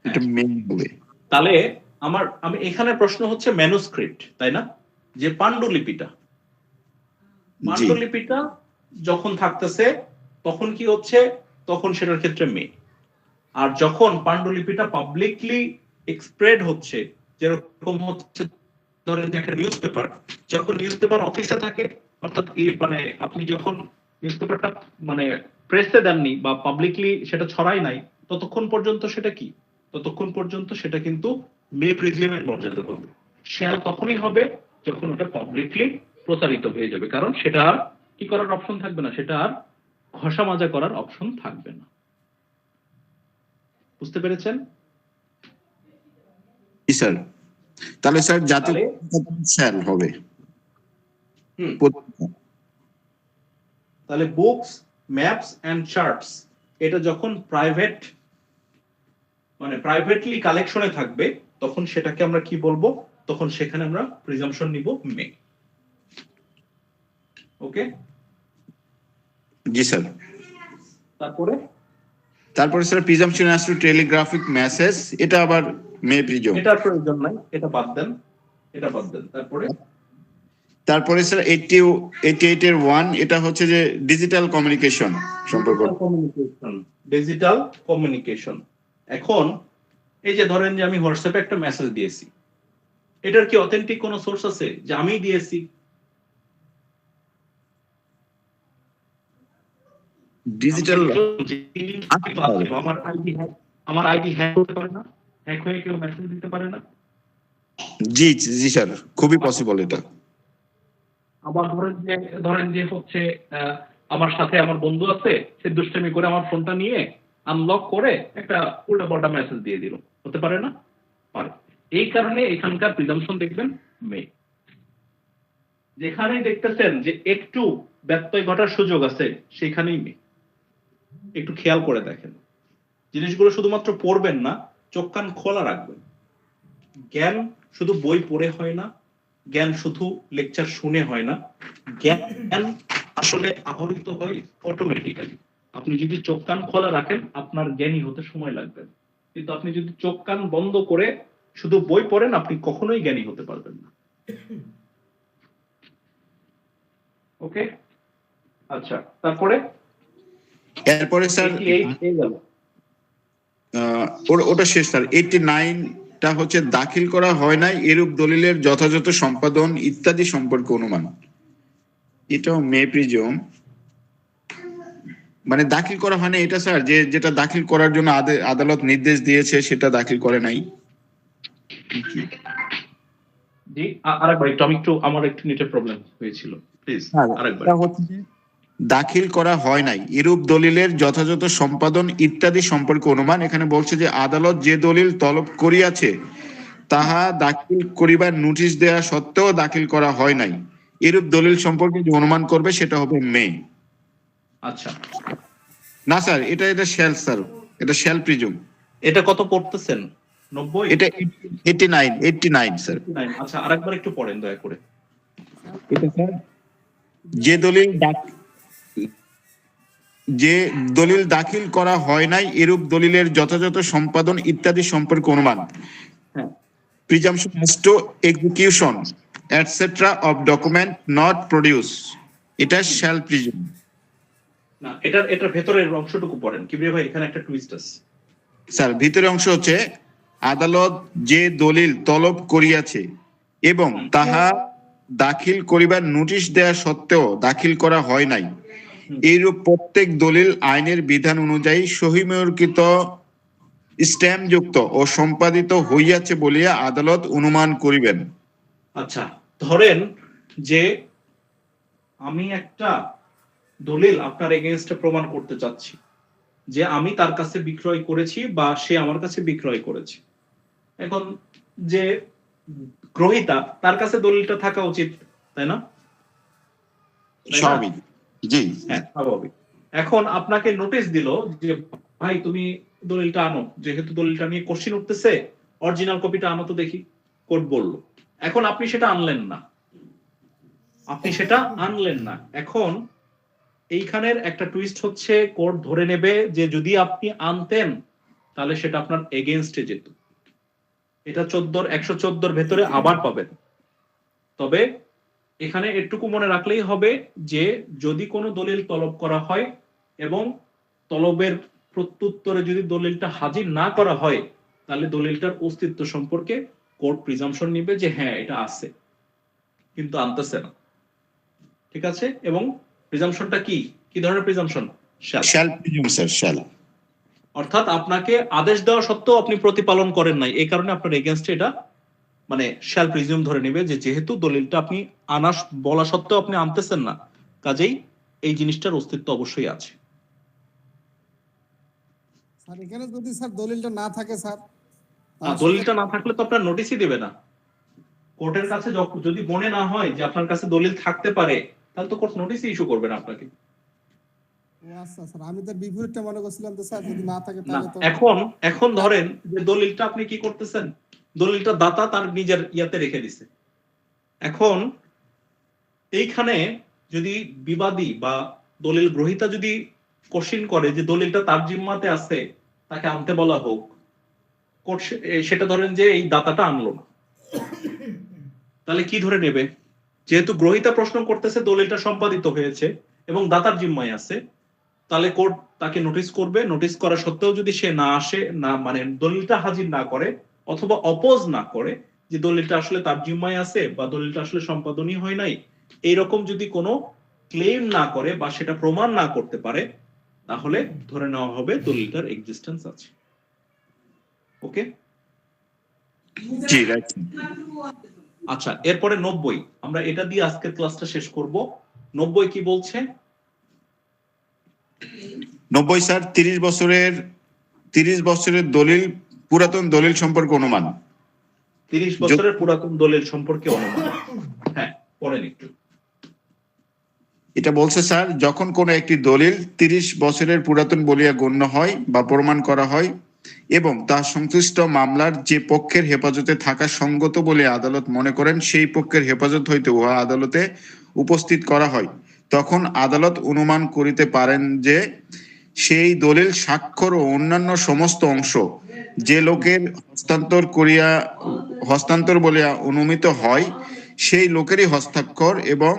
[SPEAKER 3] এটা মেন হবে।
[SPEAKER 2] তাহলে আমি এখানে প্রশ্ন হচ্ছে ম্যানুস্ক্রিপ্ট, তাই না? যে পাণ্ডুলিপিটা যখন থাকতেছে তখন কি হচ্ছে? তখন সেটার ক্ষেত্রে মে। আর যখন পাণ্ডুলিপিটা পাবলিকলি এক্সপ্রেড হচ্ছে, যেরকম হচ্ছে ধরেন যে একটা নিউজ পেপার, যখন নিউজ পেপার অফিসে থাকে, অর্থাৎ মানে আপনি যখন নিউজ পেপারটা মানে প্রেসে দেননি বা পাবলিকলি সেটা ছড়াই নাই, ততক্ষণ পর্যন্ত সেটা কি, ততক্ষণ পর্যন্ত সেটা কিন্তু মে প্রিজিয়ামের মর্যাদা পাবে। শেয়ার তখনই হবে যখন ওটা পাবলিকলি প্রচারিত হয়ে যাবে, কারণ সেটা আর কি করার অপশন থাকবে না, সেটা আর ঘষা মাজা করার অপশন থাকবে না। বুঝতে পেরেছেন?
[SPEAKER 3] জি স্যার। তাহলে স্যার জাতীয় স্যার হবে।
[SPEAKER 2] তাহলে বুকস, ম্যাপস এন্ড চার্টস এটা যখন প্রাইভেট মানে প্রাইভেটলি কালেকশনে থাকবে, তখন সেটাকে আমরা কি বলবো? তখন সেখানে আমরা প্রিজাম্পশন নিব মে। ওকে?
[SPEAKER 3] জি স্যার।
[SPEAKER 2] তারপরে
[SPEAKER 3] sir presumption as two telegraphic message, এটা আবার মে প্রিজম।
[SPEAKER 2] এটার প্রয়োজন নাই, এটা বাদ দেন, এটা বাদ দেন। তারপরে
[SPEAKER 3] স্যার 88 এর 1, এটা হচ্ছে যে ডিজিটাল কমিউনিকেশন সম্পর্ক।
[SPEAKER 2] Digital communication. এখন এই যে ধরেন যে আমি হোয়াটসঅ্যাপে একটা মেসেজ দিয়েছি, এটার কি অথেন্টিক কোনো সোর্স আছে যে আমি দিয়েছি?
[SPEAKER 3] ডিজিটাল
[SPEAKER 2] আমার আইডি হ্যাক করতে পারে না, হ্যাক হয়ে কেউ মেসেজ দিতে পারে না?
[SPEAKER 3] জি জি স্যার, খুবই পসিবল এটা।
[SPEAKER 2] আবার ধরেন যে হচ্ছে আমার সাথে আমার বন্ধু আছে, সে দুষ্টামি করে আমার ফোনটা নিয়ে আনলক করে একটা উল্টাপাল্টা মেসেজ দিয়ে দিল, হতে পারে না? পারে। এই কারণে এখানকার প্রিজাম্পশন দেখবেন মে। যেখানেই দেখতেছেন যে একটু ব্যত্যয় ঘটার সুযোগ আছে, সেখানেই মে। একটু খেয়াল করে দেখেন, জিনিসগুলো শুধুমাত্র পড়বেন না, চোখ কান খোলা রাখবেন। জ্ঞান শুধু বই পড়ে হয় না, জ্ঞান শুধু লেকচার শুনে হয় না, জ্ঞান আসলে আহরিত হয় অটোমেটিক্যালি। আপনি যদি চোখ কান খোলা রাখেন, আপনার জ্ঞানী হতে সময় লাগবে, কিন্তু আপনি যদি চোখ কান বন্ধ করে শুধু বই পড়েন, আপনি কখনোই জ্ঞানী হতে পারবেন না। ওকে, আচ্ছা।
[SPEAKER 3] এরপরে স্যার ওটা শেষ স্যার। 89টা হচ্ছে দাখিল করা হয় নাই এরূপ দলিলের যথাযথ সম্পাদন ইত্যাদি সম্পর্কে অনুমান। এটাও মে প্রিজম, মানে দাখিল করা হয় না এটা স্যার, যেটা দাখিল করার জন্য আদালত নির্দেশ দিয়েছে সেটা দাখিল করে নাই।
[SPEAKER 2] জি, আরেকবার একটু আমার একটু নেটের প্রবলেম হয়েছিল, প্লিজ আরেকবার।
[SPEAKER 3] দাখিল করা হয় নাই এরূপ দলিলের যথাযথ সম্পাদন ইত্যাদি সম্পর্কে অনুমান। এখানে বলছে যে আদালত যে দলিল তলব করিয়াছে তাহা দাখিল করিবার নোটিশ দেয়া সত্ত্বেও দাখিল করা হয় নাই, এরূপ দলিল সম্পর্কে যে অনুমান করবে সেটা হবে মে।
[SPEAKER 2] আচ্ছা
[SPEAKER 3] না স্যার, এটা শ্যাল স্যার, এটা শ্যাল প্রিজম।
[SPEAKER 2] এটা কত পড়তেছেন? 90?
[SPEAKER 3] এটা 89 স্যার।
[SPEAKER 2] আচ্ছা, আরেকবার একটু পড়েন দয়া করে।
[SPEAKER 3] এটা স্যার যে দলিল দাখিল করা হয় নাই এরূপ দলিলের যথাযথ সম্পাদন ইত্যাদি সম্পর্কে অনুমান। Presumption has to execution etcetera of document not produce, এটা শ্যাল প্রিজম।
[SPEAKER 2] না, এটার ভেতরের অংশটুকু পড়েন কিবরিয়া ভাই, এখানে একটা টুইস্ট আছে
[SPEAKER 3] স্যার। ভিতরের অংশ হচ্ছে আদালত যে দলিল তলব করিয়াছে এবং তাহা দাখিল করিবার নোটিশ দেয়া সত্ত্বেও দাখিল করা হয় নাই, এইরূপ প্রত্যেক দলিল আইনের বিধান অনুযায়ী সহিময়কৃত স্ট্যাম্পযুক্ত ও সম্পাদিত হইয়াছে বলিয়া আদালত অনুমান করিবেন।
[SPEAKER 2] আচ্ছা, ধরেন যে আমি একটা দলিল আপনার এগেইনস্টে প্রমাণ করতে চাচ্ছি যে আমি তার কাছে বিক্রয় করেছি বা সে আমার কাছে বিক্রয় করেছে। এখন যে গ্রহীতা, তার কাছে দলিলটা থাকা উচিত, তাই না?
[SPEAKER 3] স্বাভাবিক। জি
[SPEAKER 2] হ্যাঁ, স্বাভাবিক। এখন আপনাকে নোটিশ দিল যে ভাই তুমি দলিলটা আনো, যেহেতু দলিলটা নিয়ে কোশ্চেন উঠতেছে, অরিজিনাল কপিটা আনো তো দেখি। কোর্ট বলল, এখন আপনি সেটা আনলেন না, এখন এইখানের একটা টুইস্ট হচ্ছে, কোর্ট ধরে নেবে যে যদি আপনি আনতেন তাহলে সেটা আপনার এগেইনস্টে যেত। এটা 114 ভেতরে আবার পাবেন। তবে এখানে একটুকু মনে রাখলেই হবে যে যদি কোনো দলিল তলব করা হয় এবং তলবের প্রত্যুত্তরে যদি দলিলটা হাজির না করা হয়, তাহলে দলিলটার অস্তিত্ব সম্পর্কে কোর্ট প্রিজাম্পশন নিবে যে হ্যাঁ এটা আছে, কিন্তু আনতেছে না। ঠিক আছে? এবং প্রিজাম্পশনটা কি ধরনের presumption?
[SPEAKER 3] Shall presume sir, shall.
[SPEAKER 2] অর্থাৎ আপনাকে আদেশ দেওয়া সত্ত্বেও আপনি প্রতিপালন করেন নাই, এই কারণে আপনার এগেনস্টে এটা মানে শ্যাল প্রিজিউম ধরে নেবে যে যেহেতু দলিলটা আপনি বলা সত্ত্বেও আপনি আনতেছেন না, কাজেই এই জিনিসটার অস্তিত্ব অবশ্যই আছে।
[SPEAKER 4] স্যার এখানে যদি স্যার দলিলটা না থাকে স্যার,
[SPEAKER 2] দলিলটা না থাকলে তো আপনার নোটিশই দিবে না কোর্টের কাছে। যদি মনে না হয় যে আপনার কাছে দলিল থাকতে পারে, তাহলে তো কোর্ট নোটিশই ইস্যু করবে না আপনাকে।
[SPEAKER 4] আচ্ছা স্যার, আমি তার বিপরীতটা মনে করছিলাম তো স্যার, যদি না থাকে
[SPEAKER 2] না,
[SPEAKER 4] তাহলে তো
[SPEAKER 2] এখন ধরেন যে দলিলটা আপনি কি করতেছেন, দলিলটা দাতা তার নিজের ইয়াতে রেখে দিছে। এখন এইখানে যদি বিবাদী বা দলিল গ্রহীতা যদি কোশ্চিন করে যে দলিলটা তার জিম্মাতে আছে, তাকে আনতে বলা হোক, কোর্ট সেটা ধরেন যে এই দাতাটা আনলো না, তাহলে কি ধরে নেবে? যেহেতু গ্রহীতা প্রশ্ন করতেছে দলিলটা সম্পাদিত হয়েছে এবং দাতার জিম্মায় আছে, তাহলে কোর্ট তাকে নোটিশ করবে। নোটিশ করা সত্ত্বেও যদি সে না আসে, না মানে দলিলটা হাজির না করে অথবা অপোজ না করে যে দলিলটা আসলে তার জিম্মায় আছে বা দলিলটা আসলে সম্পাদনই হয় নাই, এইরকম যদি কোনো ক্লেম না করে বা সেটা প্রমাণ না করতে পারে, তাহলে ধরে নেওয়া হবে দলিলটার এক্সিস্টেন্স আছে। ওকে?
[SPEAKER 3] জি, রাইট।
[SPEAKER 2] আচ্ছা, এরপরে 90, আমরা এটা দিয়ে আজকের ক্লাসটা শেষ করব। 90 কি বলছে?
[SPEAKER 3] 90 স্যার 30 বছরের দলিল, পুরাতন দলিল সম্পর্কে অনুমান।
[SPEAKER 2] 30 বছরের পুরাতন দলিল সম্পর্কে অনুমান। হ্যাঁ, পড়েন একটু।
[SPEAKER 3] এটা বলছে স্যার, যখন কোনো একটি দলিল 30 বছরের পুরাতন বলিয়া গণ্য হয় বা প্রমাণ করা হয় এবং তা সংশ্লিষ্ট মামলার যে পক্ষের হেফাজতে থাকা সঙ্গত বলে আদালত মনে করেন, সেই পক্ষের হেফাজত হইতে উহা আদালতে উপস্থিত করা হয়, তখন আদালত অনুমান করিতে পারেন যে সেই দলিল, স্বাক্ষর ও অন্যান্য সমস্ত অংশ যে লোকের হস্তান্তর বলিয়া অনুমিত হয়, সেই লোকেরই হস্তাক্ষর, এবং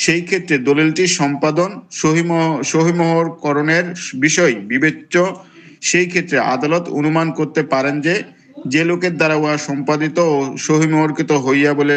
[SPEAKER 3] সেই ক্ষেত্রে দলিলটি সম্পাদন সহিমোহরকরণের বিষয় বিবেচ্য। সেই ক্ষেত্রে আদালত অনুমান করতে পারেন যে যে লোকের দ্বারা উহা সম্পাদিত ও সহিমোহরকৃত হইয়া বলে